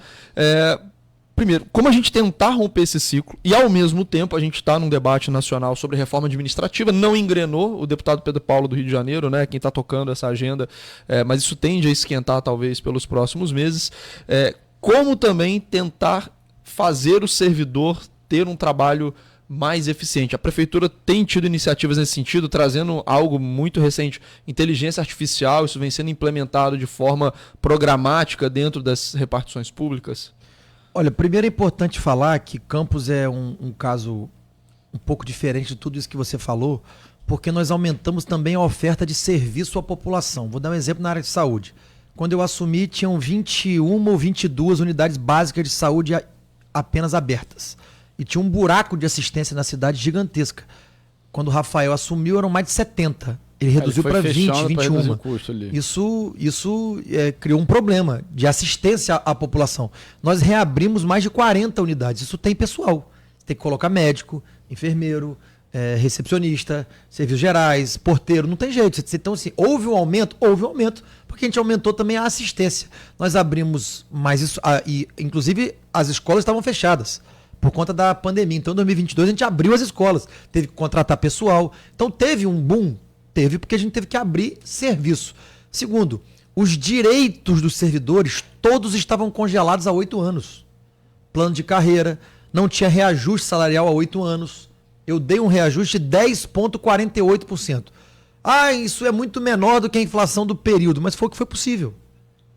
Primeiro, como a gente tentar romper esse ciclo e, ao mesmo tempo, a gente está num debate nacional sobre reforma administrativa, não engrenou o deputado Pedro Paulo do Rio de Janeiro, né, quem está tocando essa agenda, mas isso tende a esquentar talvez pelos próximos meses, como também tentar fazer o servidor ter um trabalho mais eficiente. A prefeitura tem tido iniciativas nesse sentido, trazendo algo muito recente, inteligência artificial, isso vem sendo implementado de forma programática dentro das repartições públicas? Olha, primeiro é importante falar que Campos é um caso um pouco diferente de tudo isso que você falou, porque nós aumentamos também a oferta de serviço à população. Vou dar um exemplo na área de saúde. Quando eu assumi, tinham 21 ou 22 unidades básicas de saúde apenas abertas. E tinha um buraco de assistência na cidade gigantesca. Quando o Rafael assumiu, eram mais de 70. Ele reduziu para 20, 21. Isso criou um problema de assistência à população. Nós reabrimos mais de 40 unidades. Isso tem pessoal. Tem que colocar médico, enfermeiro, recepcionista, serviços gerais, porteiro. Não tem jeito. Então, assim, houve um aumento, porque a gente aumentou também a assistência. Nós abrimos mais isso, e inclusive as escolas estavam fechadas. por conta da pandemia. Então, em 2022, a gente abriu as escolas, teve que contratar pessoal. Então, teve um boom? Teve, porque a gente teve que abrir serviço. Segundo, os direitos dos servidores, todos estavam congelados há 8 anos. Plano de carreira, não tinha reajuste salarial há 8 anos. Eu dei um reajuste de 10,48%. Ah, isso é muito menor do que a inflação do período, mas foi o que foi possível.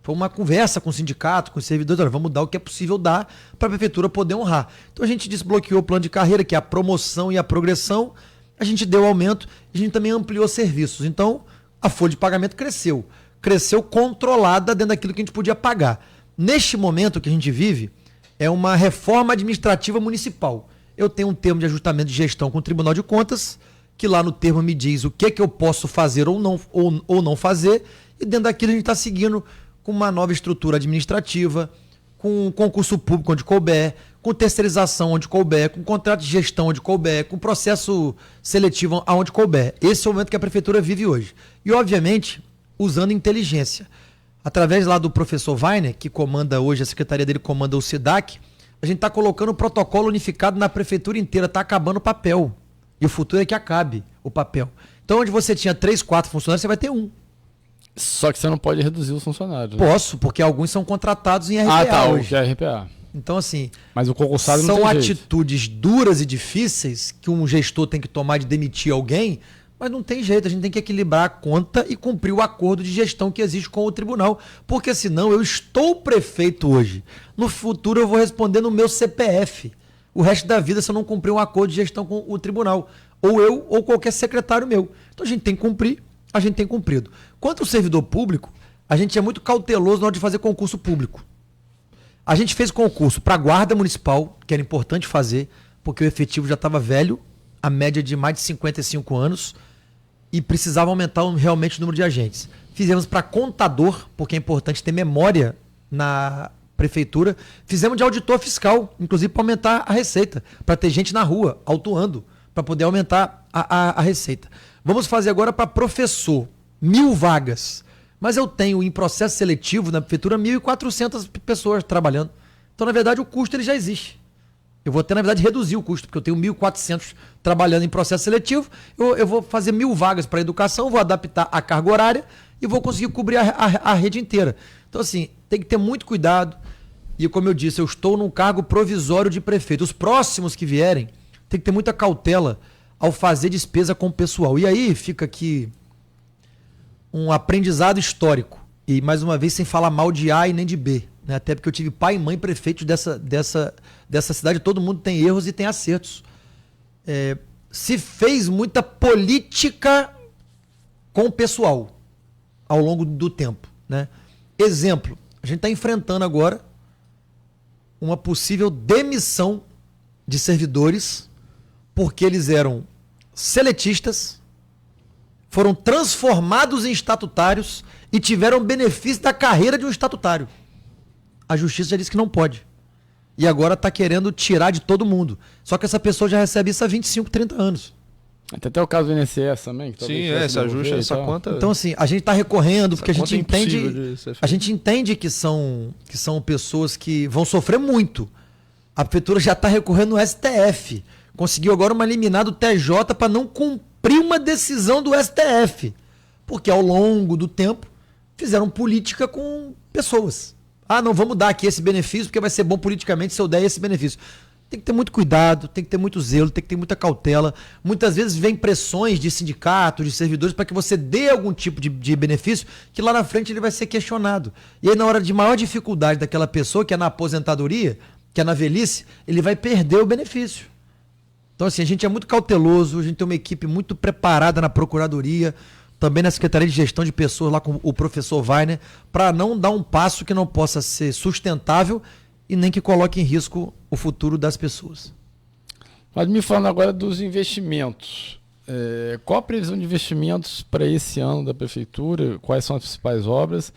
Foi uma conversa com o sindicato, com os servidores, olha, vamos dar o que é possível dar para a prefeitura poder honrar. Então a gente desbloqueou o plano de carreira, que é a promoção e a progressão, a gente deu aumento, a gente também ampliou serviços. Então a folha de pagamento cresceu. Cresceu controlada dentro daquilo que a gente podia pagar. Neste momento que a gente vive, é uma reforma administrativa municipal. Eu tenho um termo de ajustamento de gestão com o Tribunal de Contas, que lá no termo me diz o que eu posso fazer ou não fazer, e dentro daquilo a gente está seguindo com uma nova estrutura administrativa, com concurso público onde couber, com terceirização onde couber, com contrato de gestão onde couber, com processo seletivo aonde couber. Esse é o momento que a prefeitura vive hoje. E, obviamente, usando inteligência. Através lá do professor Weiner, que comanda hoje, a secretaria dele comanda o SIDAC, a gente está colocando o protocolo unificado na prefeitura inteira, está acabando o papel. E o futuro é que acabe o papel. Então, onde você tinha 3, 4 funcionários, você vai ter 1. Só que você não pode reduzir os funcionários. Posso, porque alguns são contratados em RPA hoje. Que é RPA. Então, assim, mas o concursado são não tem atitudes jeito. Duras e difíceis que um gestor tem que tomar de demitir alguém, mas não tem jeito, a gente tem que equilibrar a conta e cumprir o acordo de gestão que existe com o tribunal, porque senão eu estou prefeito hoje. No futuro eu vou responder no meu CPF. O resto da vida se eu não cumprir um acordo de gestão com o tribunal. Ou eu, ou qualquer secretário meu. Então a gente tem que cumprir, a gente tem cumprido. Quanto ao servidor público, a gente é muito cauteloso na hora de fazer concurso público. A gente fez concurso para a guarda municipal, que era importante fazer, porque o efetivo já estava velho, a média de mais de 55 anos, e precisava aumentar realmente o número de agentes. Fizemos para contador, porque é importante ter memória na prefeitura. Fizemos de auditor fiscal, inclusive para aumentar a receita, para ter gente na rua, autuando, para poder aumentar a receita. Vamos fazer agora para professor, 1.000 vagas. Mas eu tenho em processo seletivo na prefeitura 1.400 pessoas trabalhando. Então, na verdade, o custo ele já existe. Eu vou até, na verdade, reduzir o custo, porque eu tenho 1.400 trabalhando em processo seletivo. Eu vou fazer 1.000 vagas para educação, vou adaptar a carga horária e vou conseguir cobrir a rede inteira. Então, assim, tem que ter muito cuidado. E, como eu disse, eu estou num cargo provisório de prefeito. Os próximos que vierem, tem que ter muita cautela ao fazer despesa com o pessoal. E aí fica aqui um aprendizado histórico. E, mais uma vez, sem falar mal de A e nem de B. Né? Até porque eu tive pai e mãe prefeitos dessa cidade. Todo mundo tem erros e tem acertos. Se fez muita política com o pessoal ao longo do tempo. Né? Exemplo, a gente está enfrentando agora uma possível demissão de servidores porque eles eram seletistas, foram transformados em estatutários e tiveram benefício da carreira de um estatutário. A justiça já disse que não pode. E agora está querendo tirar de todo mundo. Só que essa pessoa já recebe isso há 25, 30 anos. Tem até o caso do INSS também. Que sim, esse ajuste, essa conta... Então, assim, a gente está recorrendo porque a gente entende que são pessoas que vão sofrer muito. A prefeitura já está recorrendo no STF. Conseguiu agora uma liminar do TJ para não cumprir uma decisão do STF. Porque ao longo do tempo fizeram política com pessoas. Ah, não, vamos dar aqui esse benefício porque vai ser bom politicamente se eu der esse benefício. Tem que ter muito cuidado, tem que ter muito zelo, tem que ter muita cautela. Muitas vezes vem pressões de sindicatos, de servidores, para que você dê algum tipo de benefício que lá na frente ele vai ser questionado. E aí na hora de maior dificuldade daquela pessoa, que é na aposentadoria, que é na velhice, ele vai perder o benefício. Então, assim, a gente é muito cauteloso, a gente tem uma equipe muito preparada na Procuradoria, também na Secretaria de Gestão de Pessoas, lá com o professor Weiner, para não dar um passo que não possa ser sustentável e nem que coloque em risco o futuro das pessoas. Mas me falando agora dos investimentos. Qual a previsão de investimentos para esse ano da Prefeitura? Quais são as principais obras?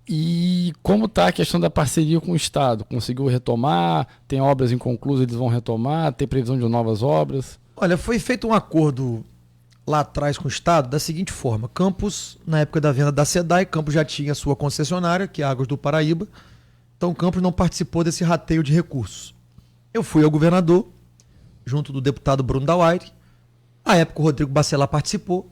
E como está a questão da parceria com o Estado? Conseguiu retomar? Tem obras inconclusas, eles vão retomar? Tem previsão de novas obras? Olha, foi feito um acordo lá atrás com o Estado da seguinte forma. Campos, na época da venda da SEDAI, Campos já tinha sua concessionária, que é a Águas do Paraíba. Então Campos não participou desse rateio de recursos. Eu fui ao governador, junto do deputado Bruno Dauaire. À época o Rodrigo Bacelar participou.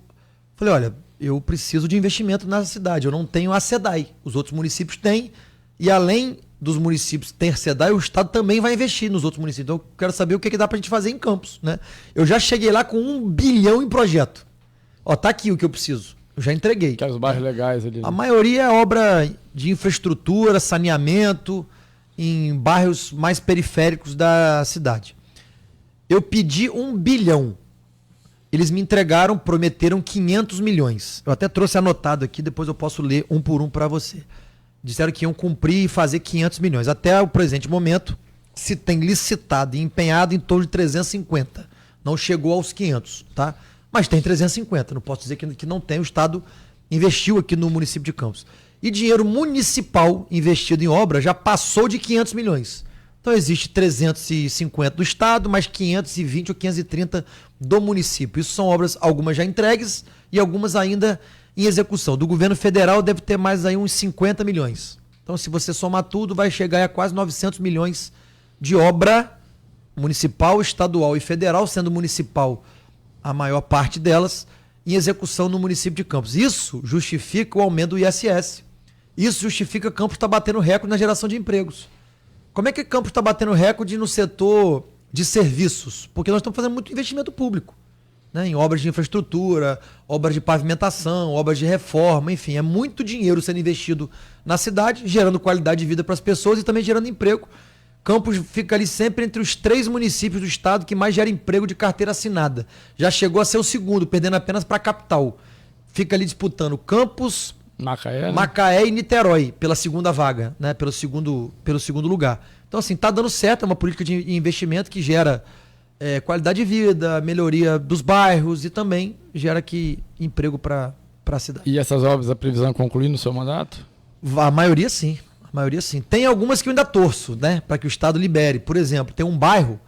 Falei, olha, eu preciso de investimento na cidade, eu não tenho a SEDAI. Os outros municípios têm, e além dos municípios ter SEDAI, o Estado também vai investir nos outros municípios. Então eu quero saber o que dá pra gente fazer em Campos, né? Eu já cheguei lá com 1 bilhão em projeto. Ó, tá aqui o que eu preciso. Eu já entreguei. Que é os bairros legais ali. A maioria é obra de infraestrutura, saneamento, em bairros mais periféricos da cidade. Eu pedi 1 bilhão. Eles me entregaram, prometeram 500 milhões. Eu até trouxe anotado aqui, depois eu posso ler um por um para você. Disseram que iam cumprir e fazer 500 milhões. Até o presente momento, se tem licitado e empenhado em torno de 350. Não chegou aos 500, tá? Mas tem 350. Não posso dizer que não tem. O Estado investiu aqui no município de Campos. E dinheiro municipal investido em obra já passou de 500 milhões. Então existe 350 do Estado, mais 520 ou 530 do município. Isso são obras, algumas já entregues e algumas ainda em execução. Do governo federal deve ter mais aí uns 50 milhões. Então se você somar tudo, vai chegar a quase 900 milhões de obra municipal, estadual e federal, sendo municipal a maior parte delas, em execução no município de Campos. Isso justifica o aumento do ISS. Isso justifica que Campos está batendo recorde na geração de empregos. Como é que Campos está batendo recorde no setor de serviços? Porque nós estamos fazendo muito investimento público, né? Em obras de infraestrutura, obras de pavimentação, obras de reforma, enfim, é muito dinheiro sendo investido na cidade, gerando qualidade de vida para as pessoas e também gerando emprego. Campos fica ali sempre entre os 3 municípios do estado que mais gera emprego de carteira assinada. Já chegou a ser o segundo, perdendo apenas para a capital. Fica ali disputando Campos, Macaé e Niterói pela segunda vaga, né? Pelo segundo lugar. Então, assim, tá dando certo, é uma política de investimento que gera qualidade de vida, melhoria dos bairros e também gera emprego para a cidade. E essas obras, a previsão é concluir no seu mandato? A maioria sim. A maioria sim. Tem algumas que eu ainda torço, né? Para que o Estado libere. Por exemplo, tem um bairro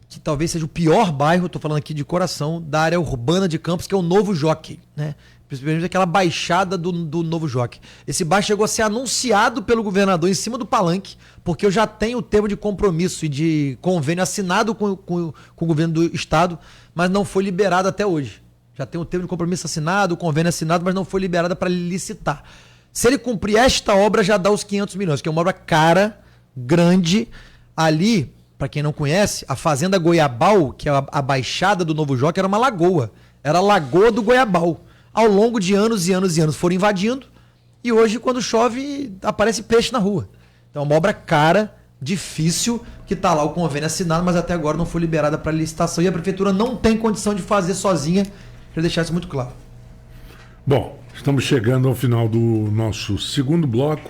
que talvez seja o pior bairro, estou falando aqui de coração, da área urbana de Campos, que é o Novo Jockey, né? Principalmente aquela baixada do Novo Jockey. Esse bairro chegou a ser anunciado pelo governador em cima do palanque, porque eu já tenho o termo de compromisso e de convênio assinado com o governo do estado, mas não foi liberado até hoje. Já tem o termo de compromisso assinado, o convênio assinado, mas não foi liberado para licitar. Se ele cumprir esta obra, já dá os 500 milhões, que é uma obra cara, grande. Ali, para quem não conhece, a Fazenda Goiabal, que é a baixada do Novo Jockey, era uma lagoa. Era a Lagoa do Goiabal. Ao longo de anos e anos e anos foram invadindo. E hoje, quando chove, aparece peixe na rua. Então é uma obra cara, difícil, que está lá o convênio assinado, mas até agora não foi liberada para licitação. E a prefeitura não tem condição de fazer sozinha. Quero deixar isso muito claro. Bom, estamos chegando ao final do nosso segundo bloco.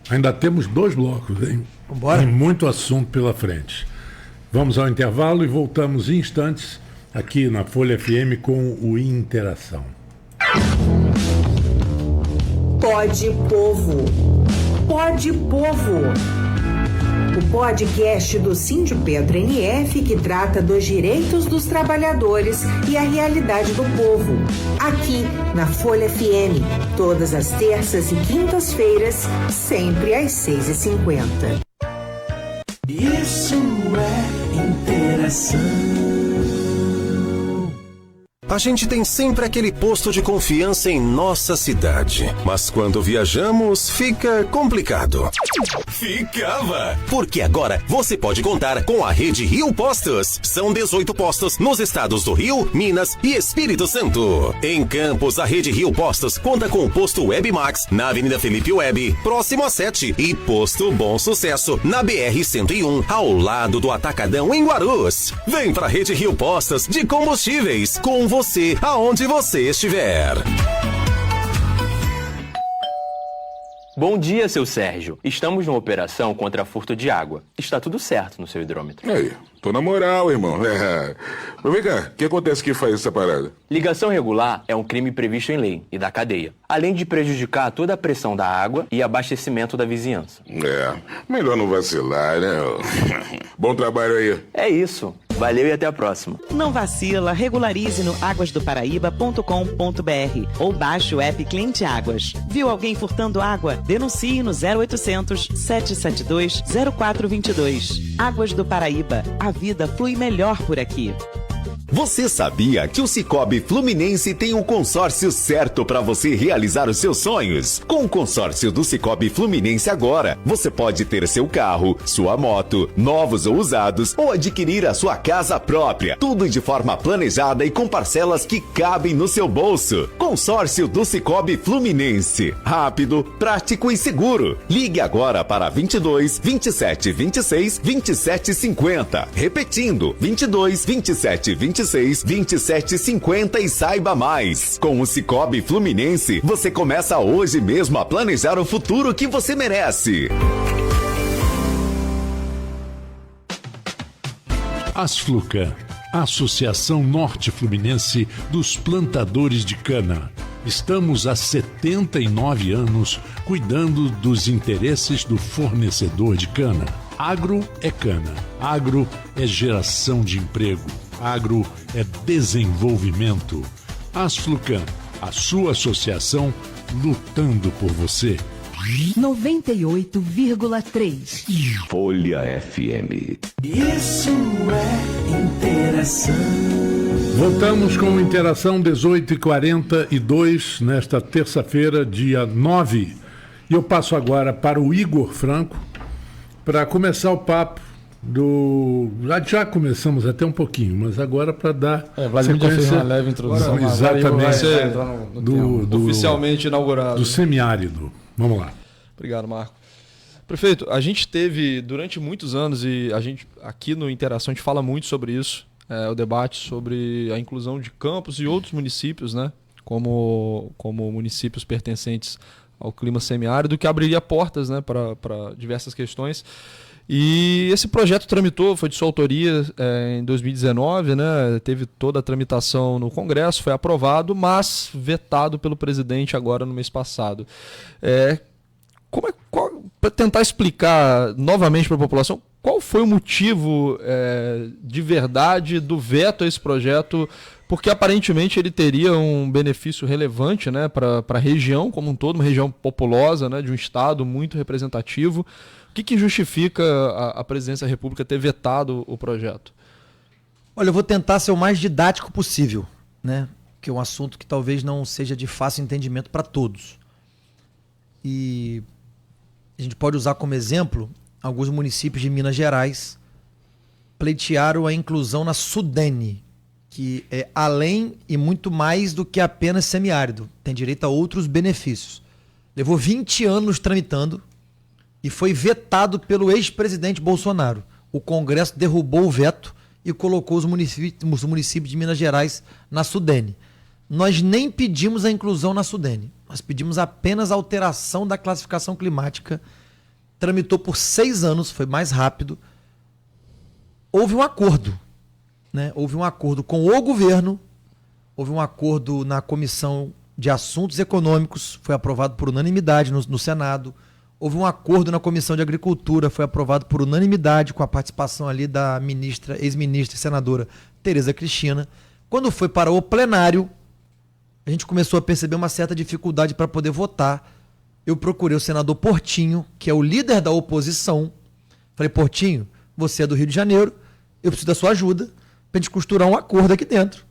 Ainda temos 2 blocos, hein? Vambora. Tem muito assunto pela frente. Vamos ao intervalo e voltamos em instantes aqui na Folha FM com o Interação. Pode Povo. Pode Povo. O podcast do Sindipetro NF que trata dos direitos dos trabalhadores e a realidade do povo. Aqui na Folha FM, todas as terças e quintas-feiras, sempre às 6h50. Isso é interação. A gente tem sempre aquele posto de confiança em nossa cidade, mas quando viajamos fica complicado. Ficava! Porque agora você pode contar com a Rede Rio Postos. São 18 postos nos estados do Rio, Minas e Espírito Santo. Em Campos, a Rede Rio Postos conta com o posto Web Max na Avenida Felipe Web, próximo a 7, e posto Bom Sucesso na BR-101, ao lado do Atacadão em Guarus. Vem pra Rede Rio Postos de combustíveis, com você aonde você estiver. Bom dia, seu Sérgio. Estamos numa operação contra furto de água. Está tudo certo no seu hidrômetro. Aí, tô na moral, irmão. Mas vem cá, o que acontece que faz essa parada? Ligação irregular é um crime previsto em lei e da cadeia, além de prejudicar toda a pressão da água e abastecimento da vizinhança. Melhor não vacilar, né? Bom trabalho aí. É isso. Valeu e até a próxima. Não vacila, regularize no aguasdoparaíba.com.br ou baixe o app Cliente Águas. Viu alguém furtando água? Denuncie no 0800 772 0422. Águas do Paraíba, a vida flui melhor por aqui. Você sabia que o Cicobi Fluminense tem um consórcio certo para você realizar os seus sonhos? Com o consórcio do Cicobi Fluminense agora, você pode ter seu carro, sua moto, novos ou usados, ou adquirir a sua casa própria. Tudo de forma planejada e com parcelas que cabem no seu bolso. Consórcio do Cicobi Fluminense. Rápido, prático e seguro. Ligue agora para 22 27 26 27 50. Repetindo, 22 27 26 2750 e saiba mais. Com o Cicobi Fluminense, você começa hoje mesmo a planejar o futuro que você merece. Asflucan, Associação Norte Fluminense dos Plantadores de Cana. Estamos há 79 anos cuidando dos interesses do fornecedor de cana. Agro é cana, agro é geração de emprego, agro é desenvolvimento. Asflucan, a sua associação lutando por você. 98,3 Folha FM. Isso é interação. Voltamos com Interação 18h42 nesta terça-feira, dia 9. E eu passo agora para o Igor Franco para começar o papo do... Já começamos até um pouquinho, mas agora para dar Vladimir já fez uma leve introdução. Exatamente. Oficialmente inaugurado. Do semiárido. Vamos lá. Obrigado, Marco. Prefeito, a gente teve durante muitos anos, e a gente aqui no Interação a gente fala muito sobre isso, o debate sobre a inclusão de Campos e outros municípios, né, como municípios pertencentes ao clima semiárido, que abriria portas, né, para diversas questões. E esse projeto tramitou, foi de sua autoria em 2019, né, teve toda a tramitação no Congresso, foi aprovado, mas vetado pelo presidente agora no mês passado. Para tentar explicar novamente para a população, qual foi o motivo de verdade do veto a esse projeto? Porque aparentemente ele teria um benefício relevante, né, para a região como um todo, uma região populosa, né, de um estado muito representativo. O que justifica a presidência da República ter vetado o projeto? Olha, eu vou tentar ser o mais didático possível, né? Que é um assunto que talvez não seja de fácil entendimento para todos. E a gente pode usar como exemplo alguns municípios de Minas Gerais pleitearam a inclusão na Sudene, que é além e muito mais do que apenas semiárido. Tem direito a outros benefícios. Levou 20 anos tramitando e foi vetado pelo ex-presidente Bolsonaro. O Congresso derrubou o veto e colocou os municípios de Minas Gerais na Sudene. Nós nem pedimos a inclusão na Sudene. Nós pedimos apenas a alteração da classificação climática. Tramitou por 6 anos, foi mais rápido. Houve um acordo, né? Houve um acordo com o governo, houve um acordo na Comissão de Assuntos Econômicos, foi aprovado por unanimidade no Senado. Houve um acordo na Comissão de Agricultura, foi aprovado por unanimidade, com a participação ali da ex-ministra e senadora Tereza Cristina. Quando foi para o plenário, a gente começou a perceber uma certa dificuldade para poder votar. Eu procurei o senador Portinho, que é o líder da oposição. Falei, Portinho, você é do Rio de Janeiro, eu preciso da sua ajuda para a gente costurar um acordo aqui dentro.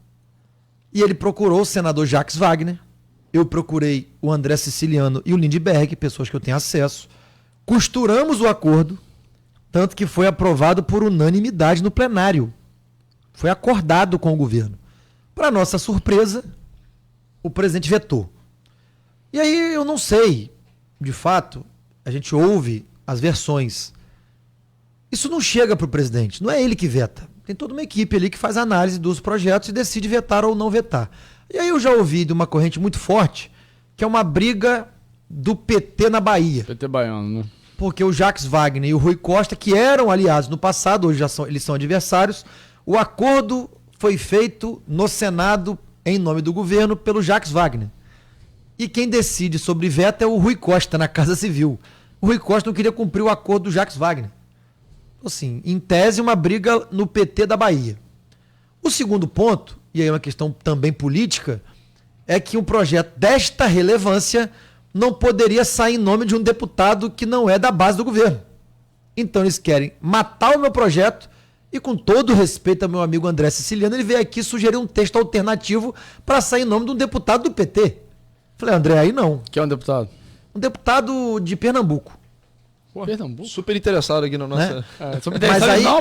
E ele procurou o senador Jacques Wagner, eu procurei o André Siciliano e o Lindbergh, pessoas que eu tenho acesso. Costuramos o acordo, tanto que foi aprovado por unanimidade no plenário. Foi acordado com o governo. Para nossa surpresa, o presidente vetou. E aí eu não sei, de fato, a gente ouve as versões. Isso não chega para o presidente, não é ele que veta. Tem toda uma equipe ali que faz análise dos projetos e decide vetar ou não vetar. E aí eu já ouvi de uma corrente muito forte, que é uma briga do PT na Bahia. PT baiano, né? Porque o Jacques Wagner e o Rui Costa, que eram aliados no passado, hoje eles são adversários, o acordo foi feito no Senado, em nome do governo, pelo Jacques Wagner. E quem decide sobre veto é o Rui Costa, na Casa Civil. O Rui Costa não queria cumprir o acordo do Jacques Wagner. Assim, em tese, uma briga no PT da Bahia. O segundo ponto, e aí é uma questão também política, é que um projeto desta relevância não poderia sair em nome de um deputado que não é da base do governo. Então eles querem matar o meu projeto e, com todo respeito ao meu amigo André Siciliano, ele veio aqui sugerir um texto alternativo para sair em nome de um deputado do PT. Falei, André, aí não. Que é um deputado? Um deputado de Pernambuco. Pernambuco? Super interessado aqui na nossa... Né?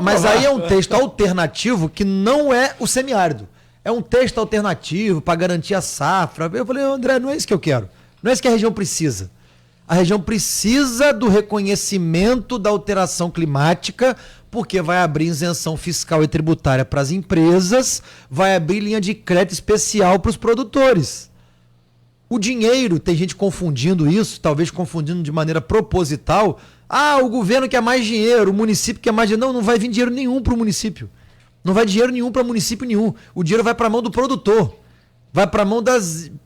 Mas aí é um texto alternativo que não é o semiárido. É um texto alternativo para garantir a safra. Eu falei, André, não é isso que eu quero. Não é isso que a região precisa. A região precisa do reconhecimento da alteração climática, porque vai abrir isenção fiscal e tributária para as empresas, vai abrir linha de crédito especial para os produtores. O dinheiro, tem gente confundindo isso, talvez confundindo de maneira proposital. Ah, o governo quer mais dinheiro, o município quer mais dinheiro. Não, não vai vir dinheiro nenhum para o município. Não vai dinheiro nenhum para município nenhum. O dinheiro vai para a mão do produtor. Vai para a mão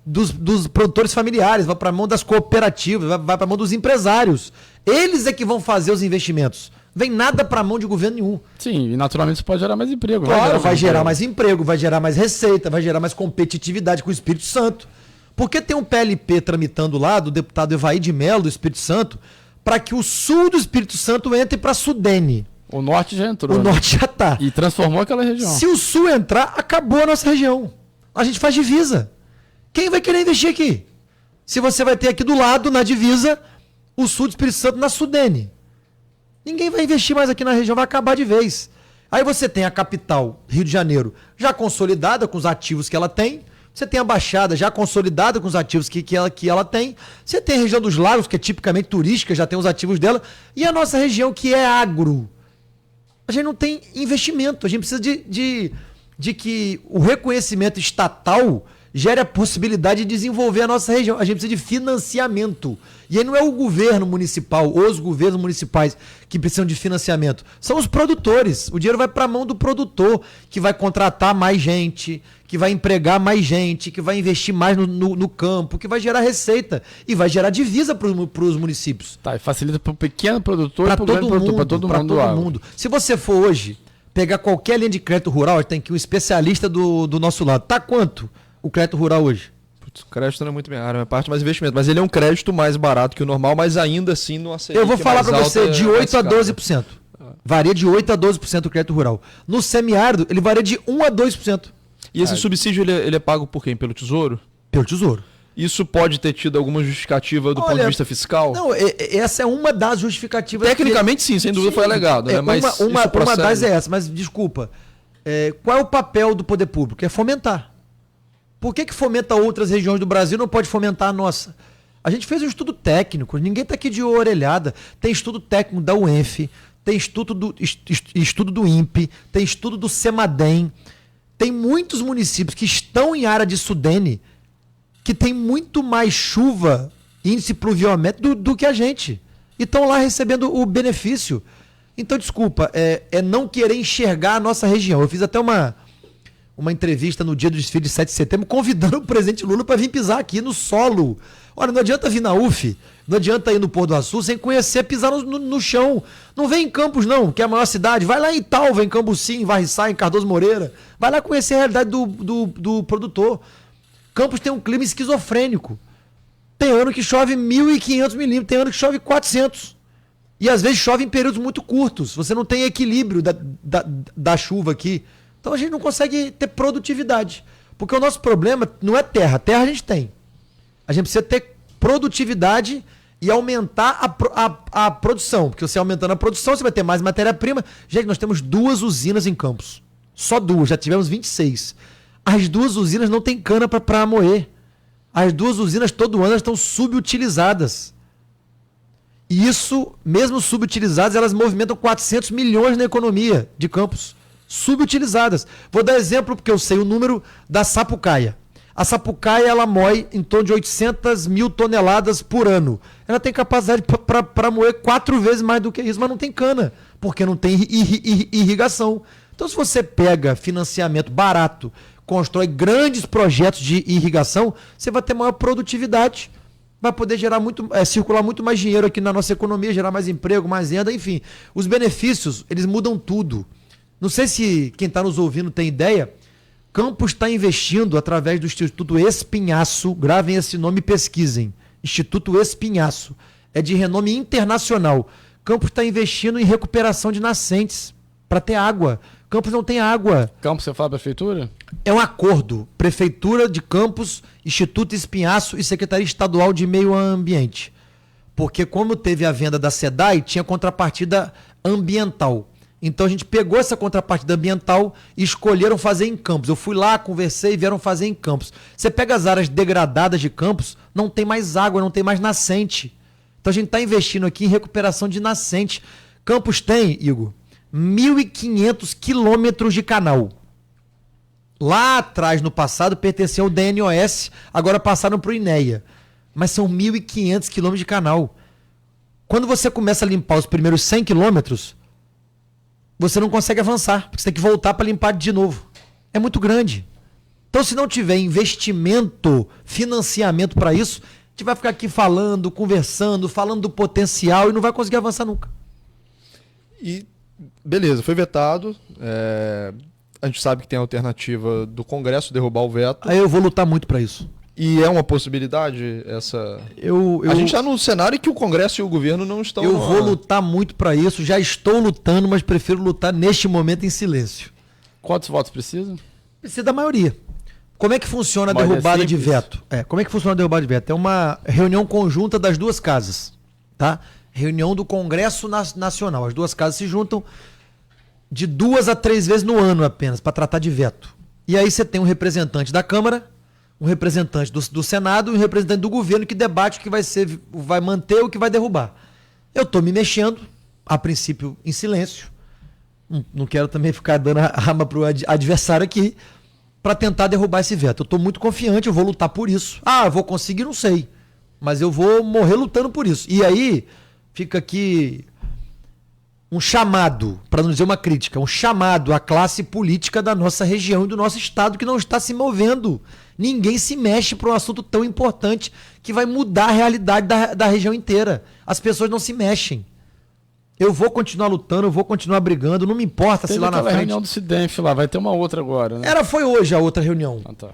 dos produtores familiares, vai para a mão das cooperativas, vai para a mão dos empresários. Eles é que vão fazer os investimentos. Vem nada para a mão de governo nenhum. Sim, e naturalmente isso pode gerar mais emprego. Claro, vai gerar mais emprego, vai gerar mais receita, vai gerar mais competitividade com o Espírito Santo. Porque tem um PLP tramitando lá, do deputado Evaí de Mello, do Espírito Santo, para que o sul do Espírito Santo entre para a Sudene. O norte já entrou. O norte já está. E transformou aquela região. Se o sul entrar, acabou a nossa região. A gente faz divisa. Quem vai querer investir aqui? Se você vai ter aqui do lado, na divisa, o sul do Espírito Santo na Sudene. Ninguém vai investir mais aqui na região, vai acabar de vez. Aí você tem a capital, Rio de Janeiro, já consolidada com os ativos que ela tem. Você tem a Baixada já consolidada com os ativos que ela tem. Você tem a região dos lagos, que é tipicamente turística, já tem os ativos dela. E a nossa região, que é agro. A gente não tem investimento. A gente precisa de que o reconhecimento estatal gere a possibilidade de desenvolver a nossa região. A gente precisa de financiamento. E aí não é o governo municipal, ou os governos municipais que precisam de financiamento. São os produtores. O dinheiro vai para a mão do produtor, que vai contratar mais gente, que vai empregar mais gente, que vai investir mais no campo, que vai gerar receita e vai gerar divisa para os municípios. Tá, e facilita para o pequeno produtor e para todo mundo. Se você for hoje pegar qualquer linha de crédito rural, tem aqui um especialista do nosso lado. Tá quanto o crédito rural hoje? Putz, o crédito não é muito minha área, minha parte mais investimento. Mas ele é um crédito mais barato que o normal, mas ainda assim não aceita. Eu vou falar para você, de 8% a 12%. Varia de 8% a 12% o crédito rural. No semiárido, ele varia de 1% a 2%. E esse subsídio ele é pago por quem? Pelo Tesouro? Pelo Tesouro. Isso pode ter tido alguma justificativa do ponto de vista fiscal? Não, essa é uma das justificativas. Tecnicamente sim, sem dúvida foi alegado. Né? Mas uma das é essa, mas desculpa. Qual é o papel do poder público? É fomentar. Por que fomenta outras regiões do Brasil e não pode fomentar a nossa? A gente fez um estudo técnico, ninguém está aqui de orelhada. Tem estudo técnico da UENF, tem estudo do INPE, tem estudo do CEMADEM. Tem muitos municípios que estão em área de Sudene que tem muito mais chuva, índice pluviométrico do que a gente. E estão lá recebendo o benefício. Então, desculpa, é não querer enxergar a nossa região. Eu fiz até uma entrevista no dia do desfile de 7 de setembro convidando o presidente Lula para vir pisar aqui no solo. Olha, não adianta vir na UF, não adianta ir no Pôr do Açu sem conhecer, pisar no chão. Não vem em Campos não, que é a maior cidade. Vai lá em Italva, em Cambuci, em Varriçá, em Cardoso Moreira. Vai lá conhecer a realidade do produtor. Campos tem um clima esquizofrênico. Tem ano que chove 1.500 milímetros, tem ano que chove 400. E às vezes chove em períodos muito curtos. Você não tem equilíbrio da chuva aqui. Então a gente não consegue ter produtividade. Porque o nosso problema não é terra. Terra a gente tem. A gente precisa ter produtividade e aumentar a produção. Porque você aumentando a produção, você vai ter mais matéria-prima. Gente, nós temos 2 usinas em Campos. Só 2, já tivemos 26. As 2 usinas não tem cana para moer. As 2 usinas todo ano estão subutilizadas. E isso, mesmo subutilizadas, elas movimentam 400 milhões na economia de Campos. Subutilizadas. Vou dar exemplo porque eu sei o número da Sapucaia. A Sapucaia, ela moe em torno de 800 mil toneladas por ano. Ela tem capacidade para moer 4 vezes mais do que isso, mas não tem cana, porque não tem irrigação. Então, se você pega financiamento barato, constrói grandes projetos de irrigação, você vai ter maior produtividade, vai poder gerar circular muito mais dinheiro aqui na nossa economia, gerar mais emprego, mais renda, enfim. Os benefícios, eles mudam tudo. Não sei se quem está nos ouvindo tem ideia, Campos está investindo através do Instituto Espinhaço, gravem esse nome e pesquisem, Instituto Espinhaço, é de renome internacional. Campos está investindo em recuperação de nascentes, para ter água. Campos não tem água. Campos, você fala prefeitura? É um acordo. Prefeitura de Campos, Instituto Espinhaço e Secretaria Estadual de Meio Ambiente. Porque como teve a venda da SEDAI, tinha contrapartida ambiental. Então a gente pegou essa contrapartida ambiental e escolheram fazer em Campos. Eu fui lá, conversei e vieram fazer em Campos. Você pega as áreas degradadas de Campos, não tem mais água, não tem mais nascente. Então a gente está investindo aqui em recuperação de nascente. Campos tem, Igor, 1.500 quilômetros de canal. Lá atrás, no passado, pertencia ao DNOS, agora passaram para o INEA. Mas são 1.500 quilômetros de canal. Quando você começa a limpar os primeiros 100 quilômetros, você não consegue avançar, porque você tem que voltar para limpar de novo. É muito grande. Então, se não tiver investimento, financiamento para isso, a gente vai ficar aqui falando, conversando, falando do potencial e não vai conseguir avançar nunca. E beleza, foi vetado. A gente sabe que tem a alternativa do Congresso derrubar o veto. Aí eu vou lutar muito para isso. E é uma possibilidade essa... A gente está num cenário em que o Congresso e o governo não estão... Eu vou lutar muito para isso, já estou lutando, mas prefiro lutar neste momento em silêncio. Quantos votos precisa? Precisa da maioria. Como é que funciona a derrubada de veto? Como é que funciona a derrubada de veto? É uma reunião conjunta das duas casas, tá? Reunião do Congresso Nacional. As duas casas se juntam de 2 a 3 vezes no ano apenas para tratar de veto. E aí você tem um representante da Câmara, um representante do Senado e um representante do governo que debate o que vai manter ou o que vai derrubar. Eu estou me mexendo, a princípio em silêncio. Não quero também ficar dando a arma para o adversário aqui para tentar derrubar esse veto. Eu estou muito confiante, eu vou lutar por isso. Eu vou conseguir, não sei. Mas eu vou morrer lutando por isso. E aí fica aqui um chamado, para não dizer uma crítica, um chamado à classe política da nossa região e do nosso estado que não está se movendo. Ninguém se mexe para um assunto tão importante que vai mudar a realidade da região inteira. As pessoas não se mexem. Eu vou continuar lutando, eu vou continuar brigando, não me importa se lá na frente... Teve reunião do Cidenf lá, vai ter uma outra agora, né? Foi hoje a outra reunião. Tá.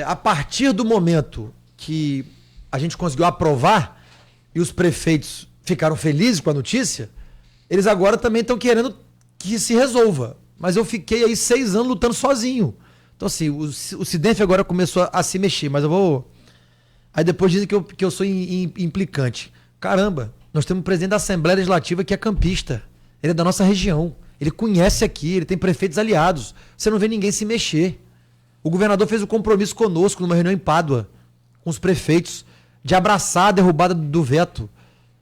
A partir do momento que a gente conseguiu aprovar e os prefeitos ficaram felizes com a notícia, eles agora também estão querendo que se resolva. Mas eu fiquei aí 6 anos lutando sozinho. Então assim, o Cidenf agora começou a se mexer, mas eu vou... Aí depois dizem que eu sou implicante. Caramba, nós temos um presidente da Assembleia Legislativa que é campista. Ele é da nossa região. Ele conhece aqui, ele tem prefeitos aliados. Você não vê ninguém se mexer. O governador fez um compromisso conosco numa reunião em Pádua, com os prefeitos, de abraçar a derrubada do veto.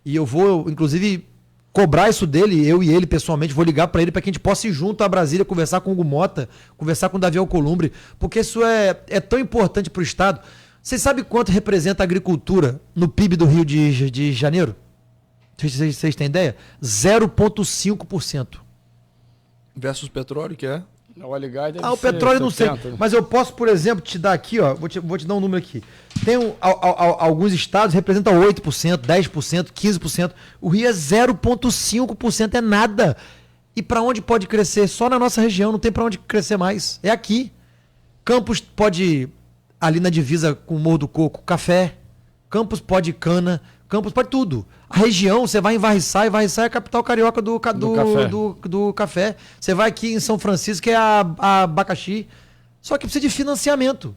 E eu vou, inclusive, cobrar isso dele, eu e ele pessoalmente, vou ligar para ele para que a gente possa ir junto a Brasília, conversar com o Hugo Mota, conversar com o Davi Alcolumbre, porque isso é tão importante para o Estado. Vocês sabem quanto representa a agricultura no PIB do Rio de Janeiro? Vocês têm ideia? 0,5%. Versus petróleo, que é? O óleo e gás deve o petróleo 70, não sei. né? Mas eu posso, por exemplo, te dar aqui, vou te dar um número aqui. Tem alguns estados que representam 8%, 10%, 15%. O Rio é 0,5%, é nada. E para onde pode crescer? Só na nossa região, não tem para onde crescer mais. É aqui. Campos pode, ali na divisa com o Morro do Coco, café. Campos pode cana. Campos pode tudo. A região, você vai em Varriçai, Varriçai é a capital carioca do café. Você vai aqui em São Francisco, que é a abacaxi. Só que precisa de financiamento.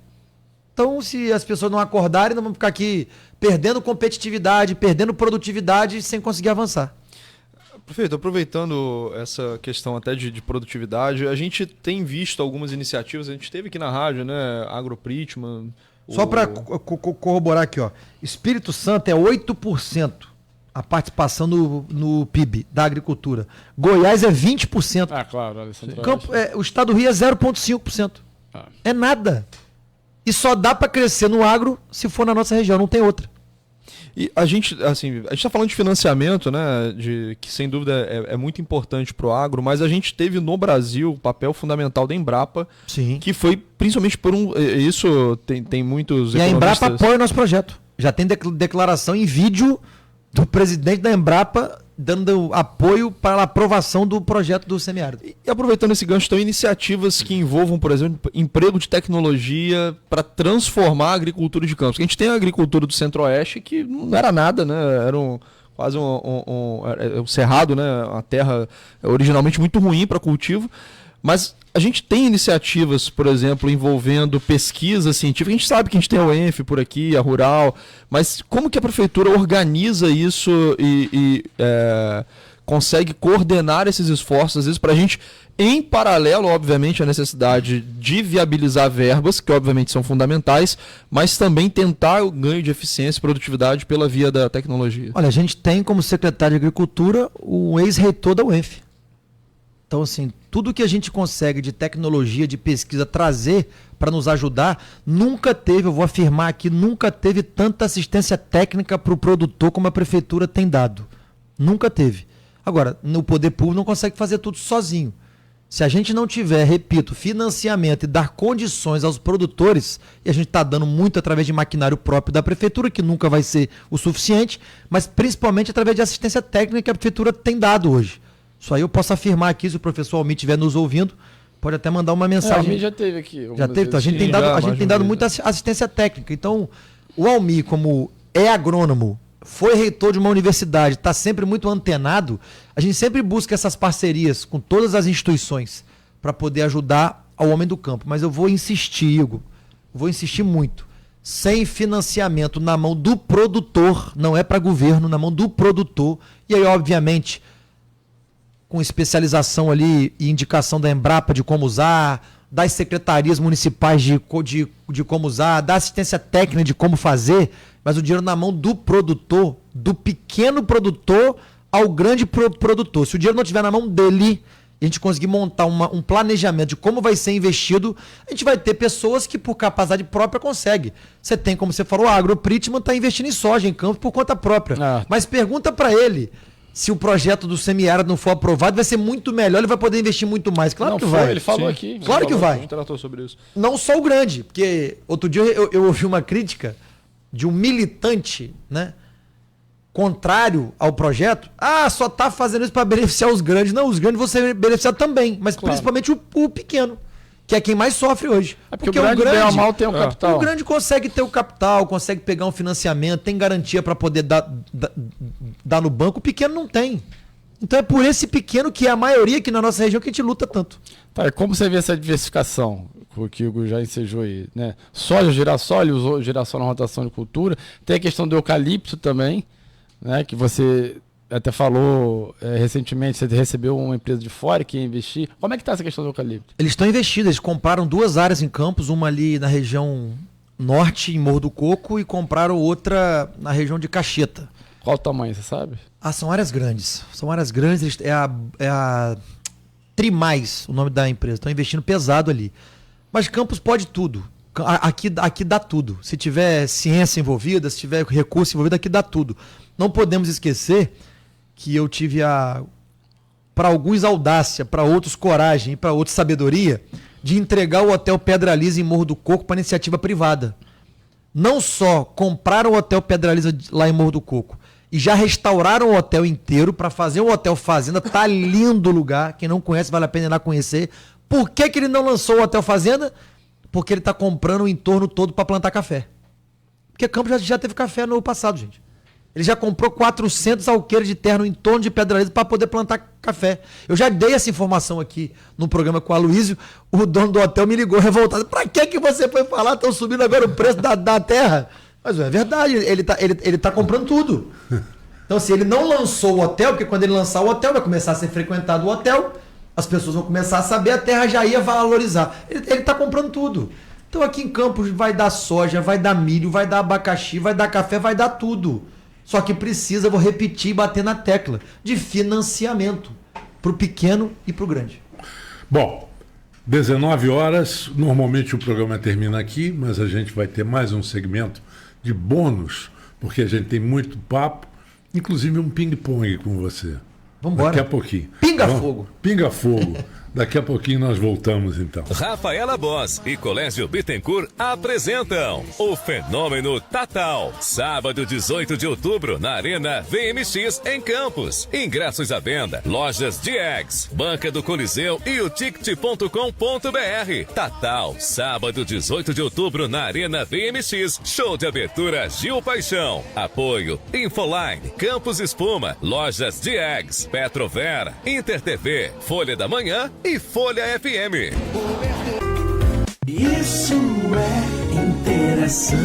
Então, se as pessoas não acordarem, não vão ficar aqui perdendo competitividade, perdendo produtividade sem conseguir avançar. Prefeito, aproveitando essa questão até de produtividade, a gente tem visto algumas iniciativas, a gente teve aqui na rádio, né? Agropritman. Só para corroborar aqui, Espírito Santo é 8% a participação no PIB da agricultura. Goiás é 20%. Claro. O estado do Rio é 0,5%. É nada. E só dá para crescer no agro se for na nossa região, não tem outra. E a gente está falando de financiamento, né, que sem dúvida é muito importante para o agro, mas a gente teve no Brasil o papel fundamental da Embrapa, sim, que foi principalmente por isso tem muitos economistas... E a Embrapa apoia o nosso projeto. Já tem declaração em vídeo do presidente da Embrapa dando apoio para a aprovação do projeto do semiárido. E aproveitando esse gancho, então, iniciativas que envolvam, por exemplo, emprego de tecnologia para transformar a agricultura de campos. A gente tem a agricultura do Centro-Oeste que não era nada, né? Era quase um cerrado, né? Uma terra originalmente muito ruim para cultivo. Mas a gente tem iniciativas, por exemplo, envolvendo pesquisa científica. A gente sabe que a gente tem a UENF por aqui, a Rural, mas como que a prefeitura organiza isso e consegue coordenar esses esforços, às vezes, para a gente, em paralelo, obviamente, à necessidade de viabilizar verbas, que obviamente são fundamentais, mas também tentar o ganho de eficiência e produtividade pela via da tecnologia? Olha, a gente tem como secretário de Agricultura o ex-reitor da UENF. Então, assim, tudo que a gente consegue de tecnologia, de pesquisa, trazer para nos ajudar, nunca teve, eu vou afirmar aqui, nunca teve tanta assistência técnica para o produtor como a prefeitura tem dado. Nunca teve. Agora, o poder público não consegue fazer tudo sozinho. Se a gente não tiver, repito, financiamento e dar condições aos produtores, e a gente está dando muito através de maquinário próprio da prefeitura, que nunca vai ser o suficiente, mas principalmente através de assistência técnica que a prefeitura tem dado hoje. Isso aí eu posso afirmar aqui, se o professor Almir estiver nos ouvindo, pode até mandar uma mensagem. O Almir já teve aqui. Já teve, então, a gente tem dado muita assistência técnica. Então, o Almir, como é agrônomo, foi reitor de uma universidade, está sempre muito antenado, a gente sempre busca essas parcerias com todas as instituições para poder ajudar ao homem do campo. Mas eu vou insistir, Igor, vou insistir muito. Sem financiamento na mão do produtor, não é para governo, na mão do produtor, e aí, obviamente, com especialização ali e indicação da Embrapa de como usar, das secretarias municipais de como usar, da assistência técnica de como fazer, mas o dinheiro na mão do produtor, do pequeno produtor ao grande produtor. Se o dinheiro não estiver na mão dele, e a gente conseguir montar um planejamento de como vai ser investido, a gente vai ter pessoas que por capacidade própria conseguem. Você tem, como você falou, a AgroPritman está investindo em soja em campo por conta própria. Mas pergunta para ele, se o projeto do semiárido não for aprovado, vai ser muito melhor, ele vai poder investir muito mais. Claro que vai. Ele falou aqui. Claro que vai. A gente tratou sobre isso. Não só o grande, porque outro dia eu ouvi uma crítica de um militante, né, contrário ao projeto. Só está fazendo isso para beneficiar os grandes. Não, os grandes vão ser beneficiados também, mas principalmente o pequeno, que é quem mais sofre hoje. Porque o grande, bem ou mal, tem o capital. O grande consegue ter o capital, consegue pegar um financiamento, tem garantia para poder dar no banco, o pequeno não tem. Então é por esse pequeno que é a maioria aqui na nossa região que a gente luta tanto. Tá, e como você vê essa diversificação? O que o Hugo já ensejou aí, né? Soja, girassol, ele usou girassol na rotação de cultura. Tem a questão do eucalipto também, né? Que você até falou recentemente, você recebeu uma empresa de fora que ia investir. Como é que está essa questão do eucalipto? Eles estão investidos, eles compraram 2 áreas em Campos, uma ali na região norte, em Morro do Coco, e compraram outra na região de Caxeta. Qual o tamanho, você sabe? São áreas grandes. São áreas grandes, é a Trimais, o nome da empresa. Estão investindo pesado ali. Mas Campos pode tudo. Aqui dá tudo. Se tiver ciência envolvida, se tiver recurso envolvido, aqui dá tudo. Não podemos esquecer que eu tive para alguns audácia, para outros coragem e para outros sabedoria, de entregar o Hotel Pedra Lisa em Morro do Coco para iniciativa privada. Não só compraram o Hotel Pedra Lisa lá em Morro do Coco, e já restauraram o hotel inteiro para fazer um hotel fazenda. Tá lindo o lugar. Quem não conhece, vale a pena ir lá conhecer. Por que ele não lançou o hotel fazenda? Porque ele está comprando o entorno todo para plantar café. Porque Campos já teve café no passado, gente. Ele já comprou 400 alqueires de terra no entorno de Pedra Lisa para poder plantar café. Eu já dei essa informação aqui no programa com o Aloysio. O dono do hotel me ligou revoltado. Para que você foi falar? Estão subindo agora o preço da terra. Mas é verdade, ele tá comprando tudo. Então, assim, ele não lançou o hotel, porque quando ele lançar o hotel, vai começar a ser frequentado o hotel, as pessoas vão começar a saber, a terra já ia valorizar. Ele tá comprando tudo. Então, aqui em Campos vai dar soja, vai dar milho, vai dar abacaxi, vai dar café, vai dar tudo. Só que precisa, vou repetir e bater na tecla, de financiamento para o pequeno e para o grande. Bom, 19 horas, normalmente o programa termina aqui, mas a gente vai ter mais um segmento de bônus, porque a gente tem muito papo, inclusive um ping-pong com você. Vamos embora. Daqui a pouquinho. Ping Pinga-fogo. Pinga-fogo. Daqui a pouquinho nós voltamos, então. Rafaela Boss e Colégio Bittencourt apresentam o Fenômeno Tatal. Sábado, 18 de outubro, na Arena VMX, em Campos. Ingressos à venda, lojas de eggs, Banca do Coliseu e o ticket.com.br. Tatal, sábado, 18 de outubro, na Arena VMX. Show de abertura Gil Paixão. Apoio Infoline, Campos Espuma, lojas de eggs, Petrover, InterTV, Folha da Manhã e Folha FM. Isso é interação.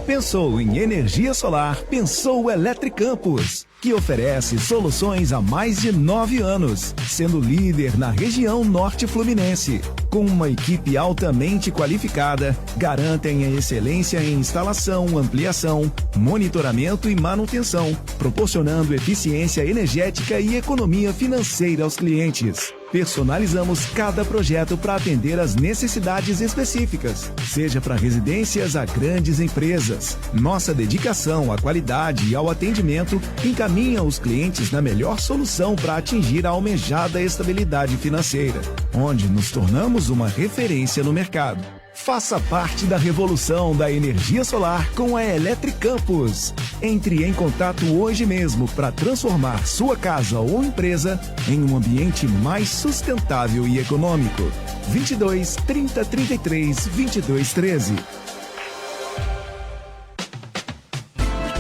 Pensou em energia solar? Pensou Eletricampos, que oferece soluções há mais de 9 anos, sendo líder na região norte fluminense. Com uma equipe altamente qualificada, garantem a excelência em instalação, ampliação, monitoramento e manutenção, proporcionando eficiência energética e economia financeira aos clientes. Personalizamos cada projeto para atender às necessidades específicas, seja para residências a grandes empresas. Nossa dedicação à qualidade e ao atendimento encaminha os clientes na melhor solução para atingir a almejada estabilidade financeira, onde nos tornamos uma referência no mercado. Faça parte da revolução da energia solar com a Eletricampos. Entre em contato hoje mesmo para transformar sua casa ou empresa em um ambiente mais sustentável e econômico. 22 30 33 22 13.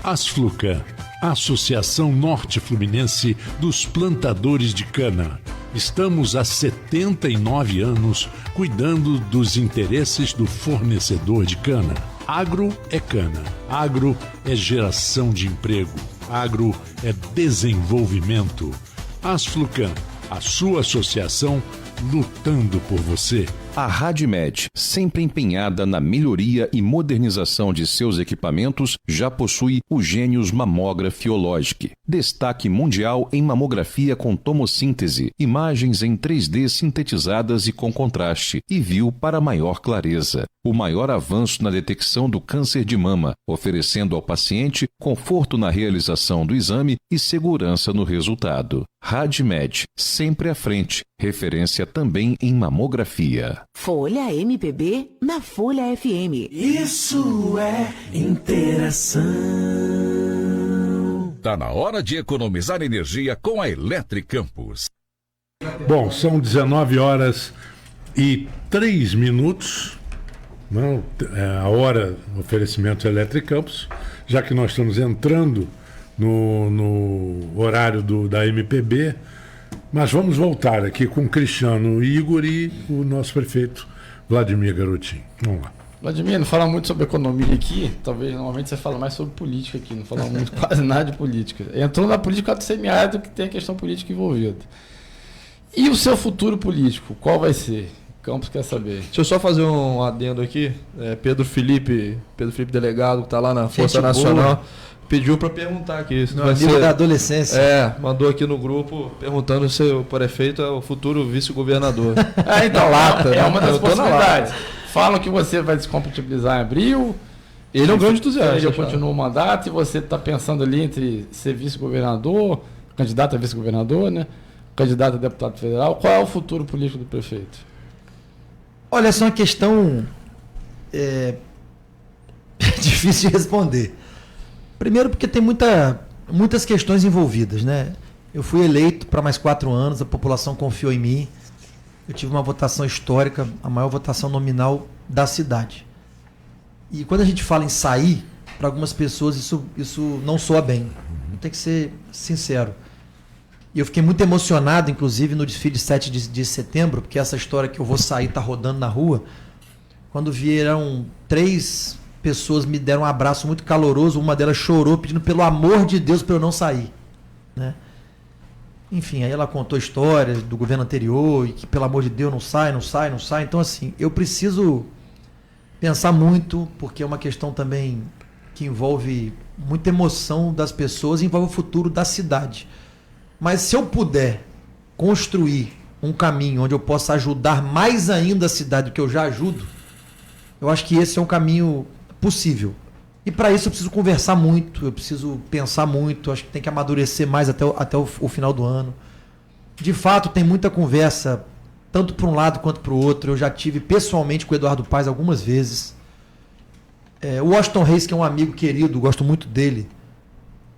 Asflucan, Associação Norte Fluminense dos Plantadores de Cana. Estamos há 79 anos cuidando dos interesses do fornecedor de cana. Agro é cana, agro é geração de emprego, agro é desenvolvimento. Asflucan, a sua associação lutando por você. A Radmed, sempre empenhada na melhoria e modernização de seus equipamentos, já possui o Genius Mammography Logic. Destaque mundial em mamografia com tomossíntese, imagens em 3D sintetizadas e com contraste, e viu para maior clareza. O maior avanço na detecção do câncer de mama, oferecendo ao paciente conforto na realização do exame e segurança no resultado. Radmed, sempre à frente, referência também em mamografia. Folha MPB na Folha FM. Isso é interação. Tá na hora de economizar energia com a Eletricampos. Bom, são 19 horas e 3 minutos. Não, é a hora do oferecimento Eletricampos, já que nós estamos entrando no horário da MPB. Mas vamos voltar aqui com o Cristiano Igor e o nosso prefeito Vladimir Garotinho. Vamos lá. Vladimir, não fala muito sobre economia aqui, talvez normalmente você fala mais sobre política aqui, não fala muito quase nada de política. Entrou na política do semiárido que tem a questão política envolvida. E o seu futuro político, qual vai ser? Campos quer saber. Deixa eu só fazer um adendo aqui. Pedro Felipe delegado, que está lá na Força Nacional, pediu para perguntar aqui. No nível da adolescência. Mandou aqui no grupo perguntando se o prefeito é o futuro vice-governador. Então, é uma das possibilidades. Falam que você vai descompatibilizar em abril. Ele é um grande entusiasta. Ele continua o mandato e você está pensando ali entre ser vice-governador, candidato a vice-governador, né? Candidato a deputado federal. Qual é o futuro político do prefeito? Olha, essa é uma questão difícil de responder. Primeiro porque tem muitas questões envolvidas, né? Eu fui eleito para mais 4 anos, a população confiou em mim. Eu tive uma votação histórica, a maior votação nominal da cidade. E quando a gente fala em sair, para algumas pessoas isso não soa bem. Tem que ser sincero. E eu fiquei muito emocionado, inclusive, no desfile de 7 de setembro, porque essa história que eu vou sair está rodando na rua. Quando vieram 3 pessoas, me deram um abraço muito caloroso, uma delas chorou, pedindo pelo amor de Deus para eu não sair. Né? Enfim, aí ela contou histórias do governo anterior, e que pelo amor de Deus não sai. Então, assim, eu preciso pensar muito, porque é uma questão também que envolve muita emoção das pessoas e envolve o futuro da cidade. Mas se eu puder construir um caminho onde eu possa ajudar mais ainda a cidade do que eu já ajudo, eu acho que esse é um caminho possível. E para isso eu preciso conversar muito, eu preciso pensar muito, acho que tem que amadurecer mais até o final do ano. De fato, tem muita conversa, tanto para um lado quanto para o outro. Eu já tive pessoalmente com o Eduardo Paes algumas vezes. O Washington Reis, que é um amigo querido, gosto muito dele,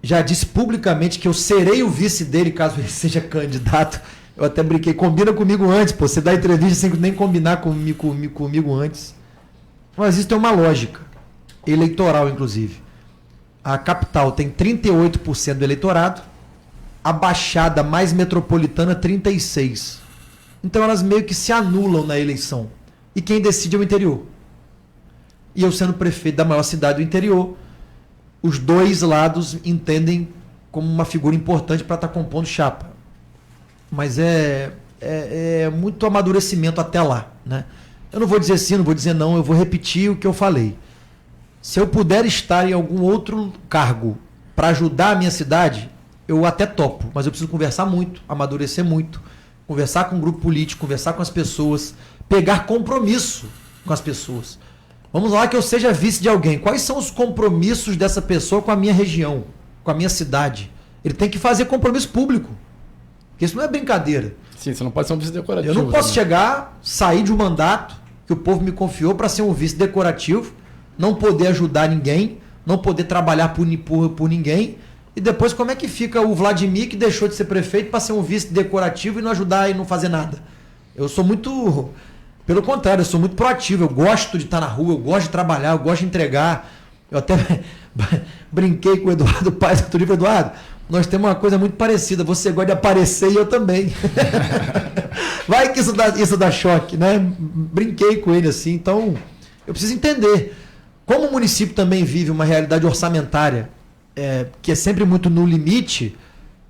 já disse publicamente que eu serei o vice dele caso ele seja candidato. Eu até brinquei, combina comigo antes, pô, você dá entrevista sem nem combinar comigo antes. Mas isso tem uma lógica, eleitoral inclusive. A capital tem 38% do eleitorado, a Baixada mais metropolitana 36%. Então elas meio que se anulam na eleição. E quem decide é o interior. E eu sendo prefeito da maior cidade do interior, os dois lados entendem como uma figura importante para estar compondo chapa. Mas é muito amadurecimento até lá, né? Eu não vou dizer sim, não vou dizer não, eu vou repetir o que eu falei. Se eu puder estar em algum outro cargo para ajudar a minha cidade, eu até topo, mas eu preciso conversar muito, amadurecer muito, conversar com o grupo político, conversar com as pessoas, pegar compromisso com as pessoas. Vamos lá que eu seja vice de alguém. Quais são os compromissos dessa pessoa com a minha região, com a minha cidade? Ele tem que fazer compromisso público. Porque isso não é brincadeira. Sim, você não pode ser um vice decorativo. Eu não posso chegar, sair de um mandato que o povo me confiou para ser um vice decorativo, não poder ajudar ninguém, não poder trabalhar por ninguém. E depois como é que fica o Vladimir, que deixou de ser prefeito, para ser um vice decorativo e não ajudar e não fazer nada? Eu sou muito... Pelo contrário, eu sou muito proativo, eu gosto de estar na rua, eu gosto de trabalhar, eu gosto de entregar. Eu até brinquei com o Eduardo Paes, outro dia, Eduardo, nós temos uma coisa muito parecida, você gosta de aparecer e eu também. Vai que isso dá choque, né? Brinquei com ele assim, então eu preciso entender. Como o município também vive uma realidade orçamentária, que é sempre muito no limite,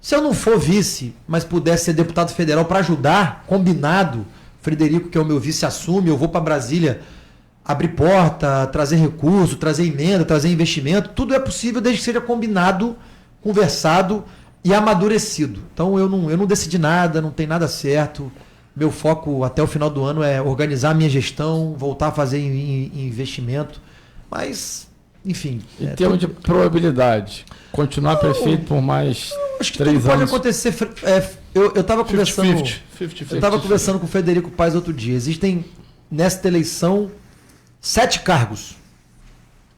se eu não for vice, mas puder ser deputado federal para ajudar, combinado, Frederico, que é o meu vice, assume, eu vou para Brasília abrir porta, trazer recurso, trazer emenda, trazer investimento, tudo é possível desde que seja combinado, conversado e amadurecido. Então eu não decidi nada, não tem nada certo. Meu foco até o final do ano é organizar a minha gestão, voltar a fazer investimento. Mas, enfim... Em termos de probabilidade, continuar prefeito por mais acho que 3 tudo anos... pode acontecer... Eu estava conversando com o Frederico Paes outro dia. Existem, nesta eleição, 7 cargos.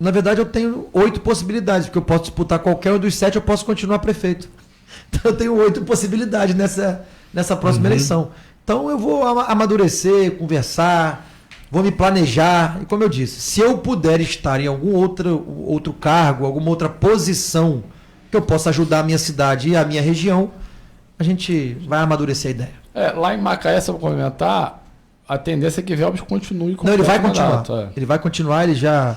Na verdade, eu tenho 8 possibilidades, porque eu posso disputar qualquer um dos 7, eu posso continuar prefeito. Então, eu tenho 8 possibilidades nessa próxima eleição. Então, eu vou amadurecer, conversar, vou me planejar. E como eu disse, se eu puder estar em algum outro cargo, alguma outra posição que eu possa ajudar a minha cidade e a minha região, a gente vai amadurecer a ideia. Lá em Macaé, se eu vou comentar, a tendência é que Velbos continue com Não, ele vai continuar. Mandato, Ele vai continuar, ele já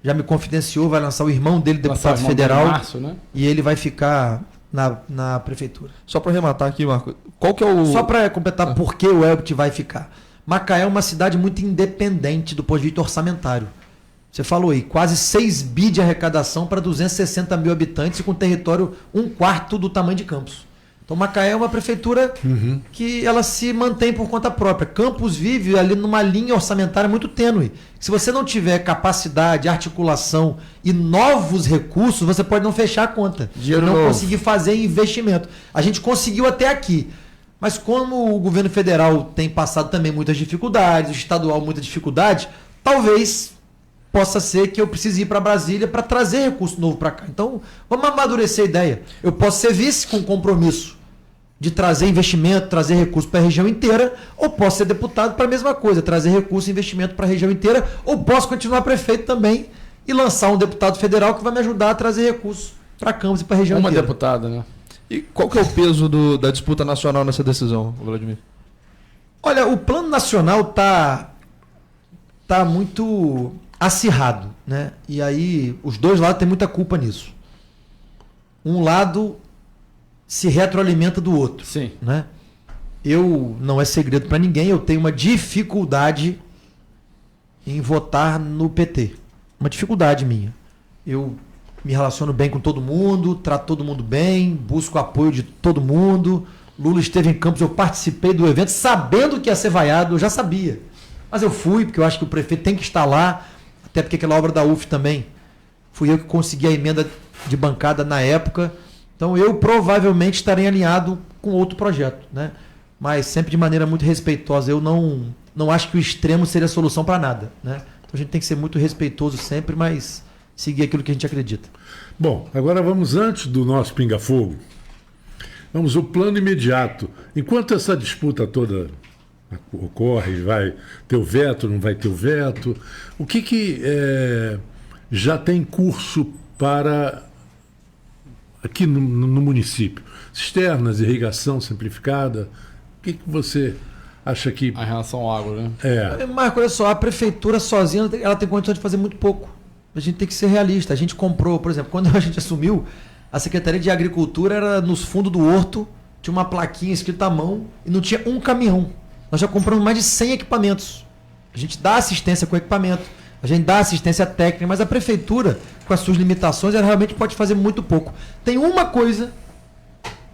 me confidenciou, vai lançar o irmão dele, deputado federal, março, né? E ele vai ficar na prefeitura. Só para arrematar aqui, Marco, qual que é o... Só para completar por que o Elbit vai ficar. Macaé é uma cidade muito independente do ponto de vista orçamentário. Você falou aí, quase 6 bi de arrecadação para 260 mil habitantes e com território 1/4 do tamanho de Campos. Então Macaé é uma prefeitura que ela se mantém por conta própria. Campos vive ali numa linha orçamentária muito tênue. Se você não tiver capacidade, articulação e novos recursos, você pode não fechar a conta. Não conseguir fazer investimento. A gente conseguiu até aqui. Mas como o governo federal tem passado também muitas dificuldades, o estadual muita dificuldade, talvez possa ser que eu precise ir para Brasília para trazer recurso novo para cá. Então, vamos amadurecer a ideia. Eu posso ser vice com compromisso de trazer investimento, trazer recurso para a região inteira, ou posso ser deputado para a mesma coisa, trazer recurso e investimento para a região inteira, ou posso continuar prefeito também e lançar um deputado federal que vai me ajudar a trazer recurso para Campos e para a região inteira. Uma deputada, né? E qual que é o peso da disputa nacional nessa decisão, Vladimir? Olha, o plano nacional tá muito acirrado, né? E aí os dois lados têm muita culpa nisso. Um lado se retroalimenta do outro. Sim. Né? Não é segredo para ninguém, eu tenho uma dificuldade em votar no PT. Uma dificuldade minha. Eu me relaciono bem com todo mundo, trato todo mundo bem, busco o apoio de todo mundo. Lula esteve em Campos, eu participei do evento sabendo que ia ser vaiado, eu já sabia. Mas eu fui, porque eu acho que o prefeito tem que estar lá, até porque aquela obra da UF também Fui eu que consegui a emenda de bancada na época. Então eu provavelmente estarei alinhado com outro projeto, né? Mas sempre de maneira muito respeitosa. Eu não acho que o extremo seria a solução para nada, né? Então a gente tem que ser muito respeitoso sempre, mas seguir aquilo que a gente acredita. Bom, agora vamos antes do nosso pinga-fogo. Vamos ao plano imediato. Enquanto essa disputa toda ocorre, vai ter o veto, não vai ter o veto, o que já tem curso para aqui no município? Cisternas, irrigação simplificada, o que você acha que... A relação à água, né? Marco, olha só, a prefeitura sozinha ela tem condição de fazer muito pouco. A gente tem que ser realista. A gente comprou, por exemplo, quando a gente assumiu, a Secretaria de Agricultura era nos fundos do horto, tinha uma plaquinha escrita à mão e não tinha um caminhão. Nós já compramos mais de 100 equipamentos. A gente dá assistência com equipamento, a gente dá assistência técnica, mas a prefeitura, com as suas limitações, ela realmente pode fazer muito pouco. Tem uma coisa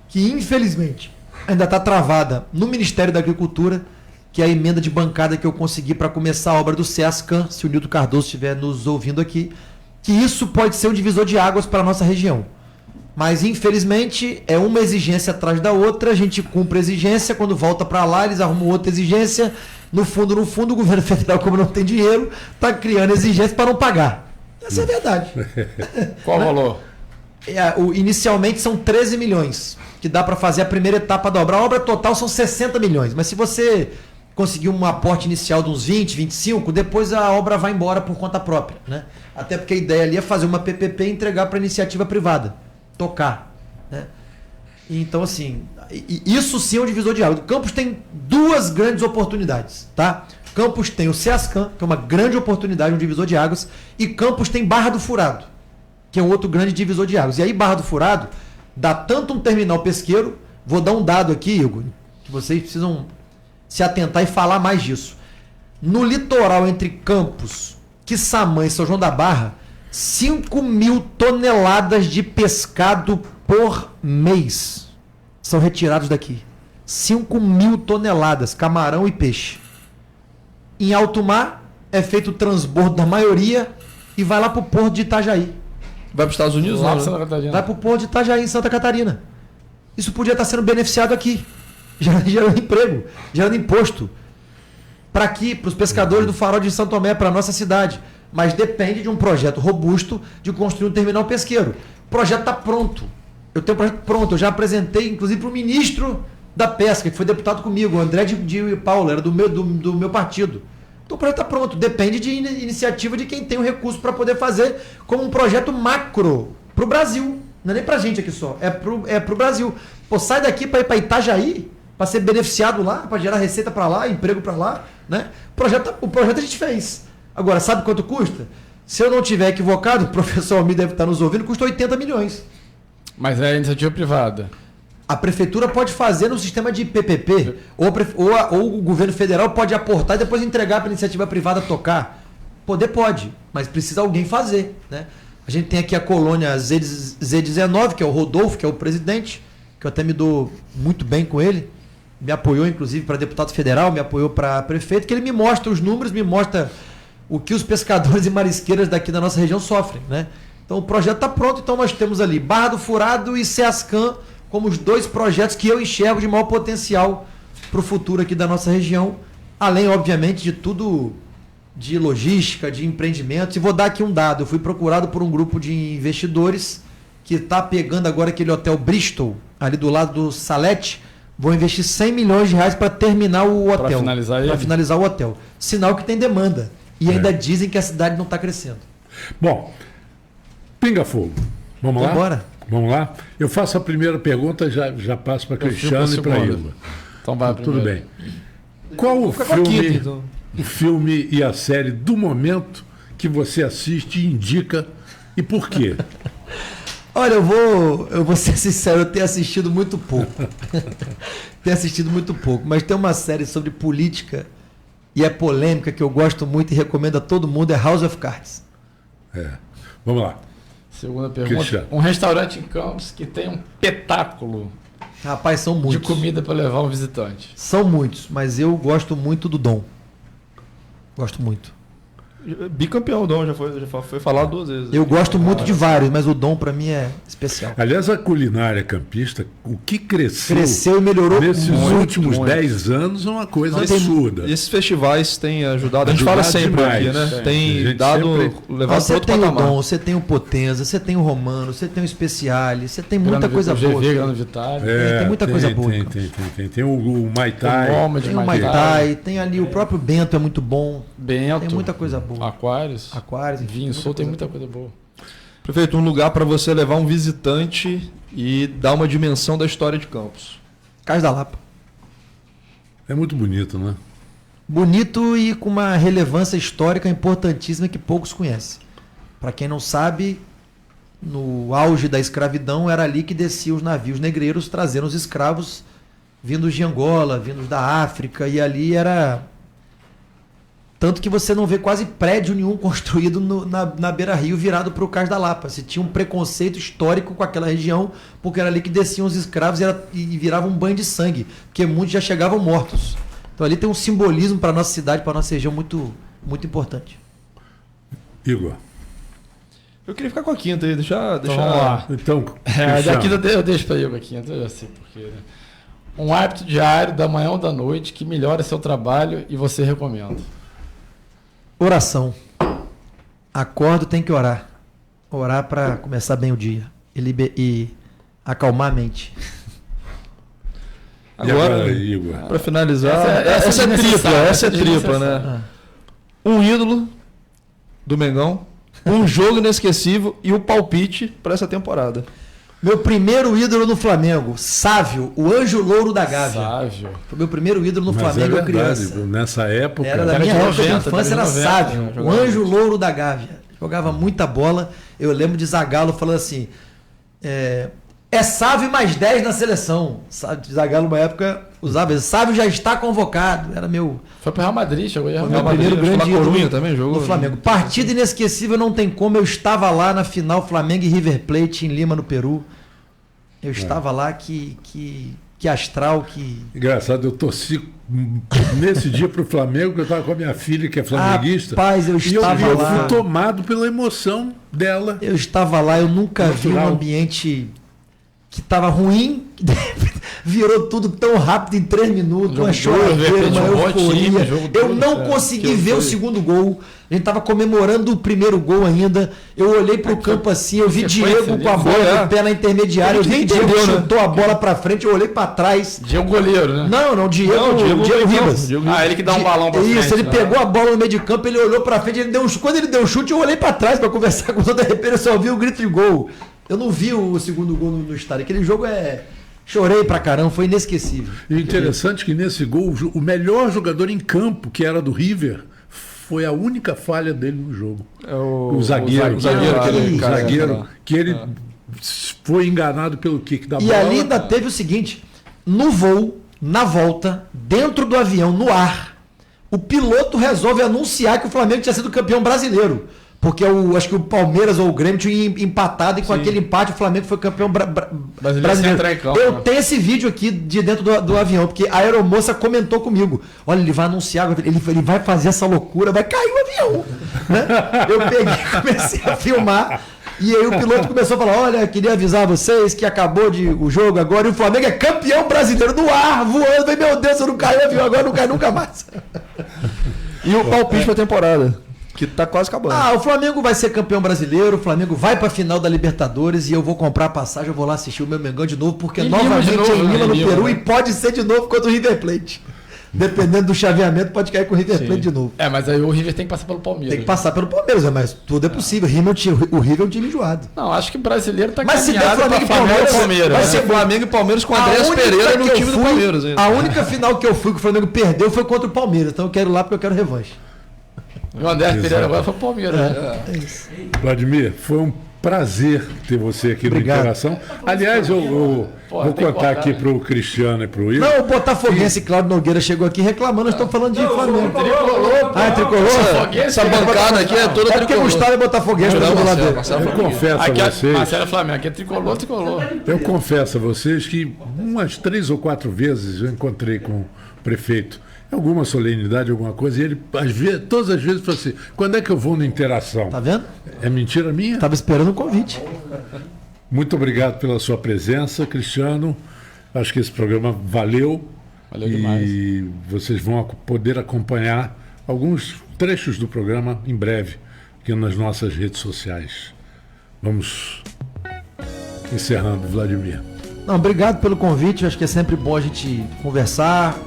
que, infelizmente, ainda está travada no Ministério da Agricultura, que é a emenda de bancada que eu consegui para começar a obra do SESCAM, se o Nilton Cardoso estiver nos ouvindo aqui, que isso pode ser um divisor de águas para a nossa região. Mas, infelizmente, é uma exigência atrás da outra, a gente cumpre a exigência, quando volta para lá, eles arrumam outra exigência, no fundo, o governo federal, como não tem dinheiro, está criando exigência para não pagar. Essa é a verdade. Qual o valor? Inicialmente são 13 milhões, que dá para fazer a primeira etapa da obra. A obra total são 60 milhões, mas se você conseguir um aporte inicial de uns 20, 25, depois a obra vai embora por conta própria, né? Até porque a ideia ali é fazer uma PPP e entregar para iniciativa privada, tocar, né? Então, assim, isso sim é um divisor de águas. O Campos tem duas grandes oportunidades, tá? Campos tem o SESCAM, que é uma grande oportunidade, um divisor de águas, e Campos tem Barra do Furado, que é um outro grande divisor de águas. E aí Barra do Furado dá tanto um terminal pesqueiro, vou dar um dado aqui, Igor, que vocês precisam se atentar e falar mais disso. No litoral entre Campos, Quissamã e São João da Barra, 5.000 toneladas de pescado por mês são retirados daqui. 5.000 toneladas, camarão e peixe. Em alto mar, é feito o transbordo da maioria e vai lá para o porto de Itajaí. Vai para os Estados Unidos? Vai para o porto de Itajaí, em Santa Catarina. Isso podia estar sendo beneficiado aqui, gerando emprego, gerando imposto. Para aqui, para os pescadores do Farol de São Tomé, para a nossa cidade. Mas depende de um projeto robusto de construir um terminal pesqueiro. O projeto está pronto. Eu tenho o projeto pronto. Eu já apresentei, inclusive, para o ministro da Pesca, que foi deputado comigo, o André de Paulo, era do meu partido. Então o projeto está pronto. Depende de iniciativa de quem tem o recurso para poder fazer como um projeto macro para o Brasil. Não é nem para a gente aqui só. É para o Brasil. Pô, sai daqui para ir para Itajaí, para ser beneficiado lá, para gerar receita para lá, emprego para lá, né? O projeto a gente fez. Agora, sabe quanto custa? Se eu não estiver equivocado, o professor Almir deve estar nos ouvindo, custa 80 milhões. Mas é iniciativa privada. A prefeitura pode fazer no sistema de PPP, ou o governo federal pode aportar e depois entregar para a iniciativa privada tocar. Poder pode, mas precisa alguém fazer, né? A gente tem aqui a colônia Z19, que é o Rodolfo, que é o presidente, que eu até me dou muito bem com ele. Me apoiou, inclusive, para deputado federal, me apoiou para prefeito, que ele me mostra os números, me mostra o que os pescadores e marisqueiras daqui da nossa região sofrem, né? Então o projeto está pronto, então nós temos ali Barra do Furado e SESCAM como os dois projetos que eu enxergo de maior potencial para o futuro aqui da nossa região, além, obviamente, de tudo de logística, de empreendimentos. E vou dar aqui um dado, eu fui procurado por um grupo de investidores que está pegando agora aquele hotel Bristol, ali do lado do Salete. Vou investir 100 milhões de reais para terminar o hotel. Para finalizar o hotel. Sinal que tem demanda. E ainda dizem que a cidade não está crescendo. Bom, pinga fogo. Vamos lá? Bora. Vamos lá? Eu faço a primeira pergunta, já passo para Cristiano e para Ilma. Então vai tudo bem. Qual o filme e a série do momento que você assiste e indica e por quê? Olha, eu vou ser sincero, eu tenho assistido muito pouco. Mas tem uma série sobre política e é polêmica que eu gosto muito e recomendo a todo mundo, é House of Cards. Vamos lá. Segunda pergunta. Cristiano. Um restaurante em Campos que tem um espetáculo. Rapaz, são muitos. De comida para levar um visitante. São muitos, mas eu gosto muito do Dom. Gosto muito. Bicampeão, o Dom, já foi falado 2 vezes. Eu gosto muito de vários, mas o Dom para mim é especial. Aliás, a culinária campista, o que cresceu e melhorou nesses últimos 10 anos é uma coisa absurda. Esses festivais têm ajudado, a gente fala sempre demais, aqui, né? Tem dado, levado você outro tem patamar. o Dom, você tem o Potenza, você tem o Romano, você tem o Speciale, você tem muita coisa boa. Grande Vitória. Tem muita coisa boa. Tem o Mai Tai. Tem o Mai Tai, tem ali o próprio Bento, é muito bom. Bento. Tem muita coisa boa. Aquários, Vinho Sul tem muita coisa boa. Prefeito, um lugar para você levar um visitante e dar uma dimensão da história de Campos. Cais da Lapa. É muito bonito, né? Bonito e com uma relevância histórica importantíssima que poucos conhecem. Para quem não sabe, no auge da escravidão era ali que desciam os navios negreiros trazendo os escravos vindos de Angola, vindos da África, e ali era... Tanto que você não vê quase prédio nenhum construído na beira-rio virado para o Cais da Lapa. Você tinha um preconceito histórico com aquela região, porque era ali que desciam os escravos e virava um banho de sangue, porque muitos já chegavam mortos. Então ali tem um simbolismo para a nossa cidade, para a nossa região muito, muito importante. Igor. Eu queria ficar com a quinta aí, deixar... Vamos lá. Então, da quinta eu deixo para Igor a quinta, eu já sei porquê, né? Um hábito diário da manhã ou da noite que melhora seu trabalho e você recomenda. Oração. Acordo, tem que orar. Orar para começar bem o dia e acalmar a mente. Agora, Igor, para finalizar, essa é tripla, né? Um ídolo do Mengão, um jogo inesquecível e o palpite para essa temporada. Meu primeiro ídolo no Flamengo, Sávio, o anjo louro da Gávea. Sávio. Foi meu primeiro ídolo no Flamengo, eu criança. Nessa época... Era da minha época de infância, era Sávio, o anjo louro da Gávea. Jogava muita bola. Eu lembro de Zagallo falando assim, é Sávio mais 10 na seleção. Zagallo, uma época, usava isso. Sávio já está convocado. Era meu... Foi para o Real Madrid, chegou aí. Foi meu primeiro grande ídolo também jogou no Flamengo. Partida inesquecível, não tem como. Eu estava lá na final Flamengo e River Plate em Lima, no Peru. Eu estava lá, que astral, que... Engraçado, eu torci nesse dia pro Flamengo, porque eu estava com a minha filha, que é flamenguista. Rapaz, eu estava e eu lá. fui tomado pela emoção dela. Eu estava lá, eu nunca vi um ambiente que estava ruim, virou tudo tão rápido em 3 minutos, uma choradeira, uma euforia. Eu não consegui ver o segundo gol. A gente estava comemorando o primeiro gol ainda. Eu olhei para o campo assim, eu vi Diego com a bola no pé na intermediária. Eu vi que Diego chutou a bola para frente, eu olhei para trás. Diego goleiro, né? Não, Diego Ribas. Ele que dá um balão para frente. Isso, ele pegou a bola no meio de campo, ele olhou para frente, quando ele deu um chute, eu olhei para trás para conversar com o outro, de repente eu só vi o grito de gol. Eu não vi o segundo gol no estádio. Aquele jogo chorei pra caramba, foi inesquecível. E interessante que nesse gol, o melhor jogador em campo, que era do River, foi a única falha dele no jogo. O zagueiro. Que ele foi enganado pelo kick da bola. E ali ainda teve o seguinte: no voo, na volta, dentro do avião, no ar, o piloto resolve anunciar que o Flamengo tinha sido campeão brasileiro. Porque acho que o Palmeiras ou o Grêmio tinha empatado e com aquele empate o Flamengo foi campeão brasileiro. Eu tenho esse vídeo aqui de dentro do avião, porque a aeromoça comentou comigo. Olha, ele vai anunciar, ele vai fazer essa loucura, vai cair o avião. Né? Eu peguei, comecei a filmar e aí o piloto começou a falar, olha, queria avisar vocês que acabou o jogo agora e o Flamengo é campeão brasileiro no ar, voando. Falei, meu Deus, eu não caí o avião agora, não cai nunca mais. E o palpite pra temporada? Que tá quase acabando. O Flamengo vai ser campeão brasileiro, o Flamengo vai pra final da Libertadores e eu vou comprar a passagem, eu vou lá assistir o meu Mengão de novo, porque novamente é em Lima, no Peru, e pode ser de novo contra o River Plate. Dependendo do chaveamento, pode cair com o River Plate de novo. Mas aí o River tem que passar pelo Palmeiras. Tem que passar pelo Palmeiras, mas tudo é possível. O River é um time enjoado. Não, acho que o brasileiro tá caminhado. Mas se der Flamengo e Palmeiras, vai ser Flamengo e Palmeiras com o Andrés Pereira no time do Palmeiras. A única final que eu fui que o Flamengo perdeu foi contra o Palmeiras, então eu quero ir lá porque eu quero revanche. O André Pereira agora foi o Palmeiras. Vladimir, foi um prazer ter você aqui no Interação. Aliás, eu vou contar aqui para o Cristiano e para o Igor. Não, o botafoguense Cláudio Nogueira chegou aqui reclamando, nós estamos falando de Flamengo. É tricolor? Essa bancada aqui é toda tricolor. Porque o Gustavo é botafoguense. Eu confesso a vocês... Marcelo Flamengo, aqui é tricolor. Eu confesso a vocês que umas 3 ou 4 vezes eu encontrei com o prefeito. alguma solenidade, alguma coisa, e ele, todas as vezes, fala assim, quando é que eu vou na Interação? Tá vendo? É mentira minha? Tava esperando o convite. Muito obrigado pela sua presença, Cristiano. Acho que esse programa valeu. Valeu demais. E vocês vão poder acompanhar alguns trechos do programa em breve, aqui nas nossas redes sociais. Vamos encerrando, Vladimir. Não, obrigado pelo convite. Eu acho que é sempre bom a gente conversar,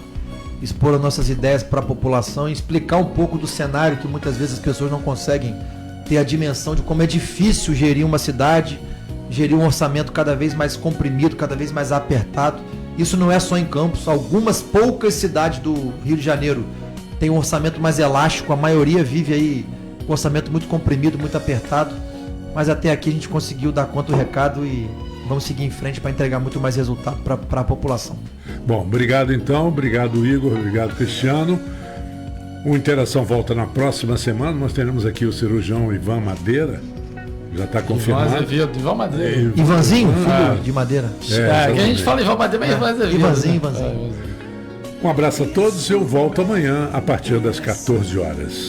expor as nossas ideias para a população e explicar um pouco do cenário que muitas vezes as pessoas não conseguem ter a dimensão de como é difícil gerir uma cidade, gerir um orçamento cada vez mais comprimido, cada vez mais apertado. Isso não é só em Campos. Algumas poucas cidades do Rio de Janeiro têm um orçamento mais elástico, a maioria vive aí com um orçamento muito comprimido, muito apertado, mas até aqui a gente conseguiu dar conta do recado e vamos seguir em frente para entregar muito mais resultado para a população. Bom, obrigado então, obrigado Igor, obrigado Cristiano. O Interação volta na próxima semana. Nós teremos aqui o cirurgião Ivan Madeira, já está confirmado. Ivan Madeira. Ivanzinho, filho de Madeira. A gente fala Ivan Madeira, mas Ivan Azevedo. Ivanzinho. Um abraço a todos, eu volto amanhã a partir das 14 horas.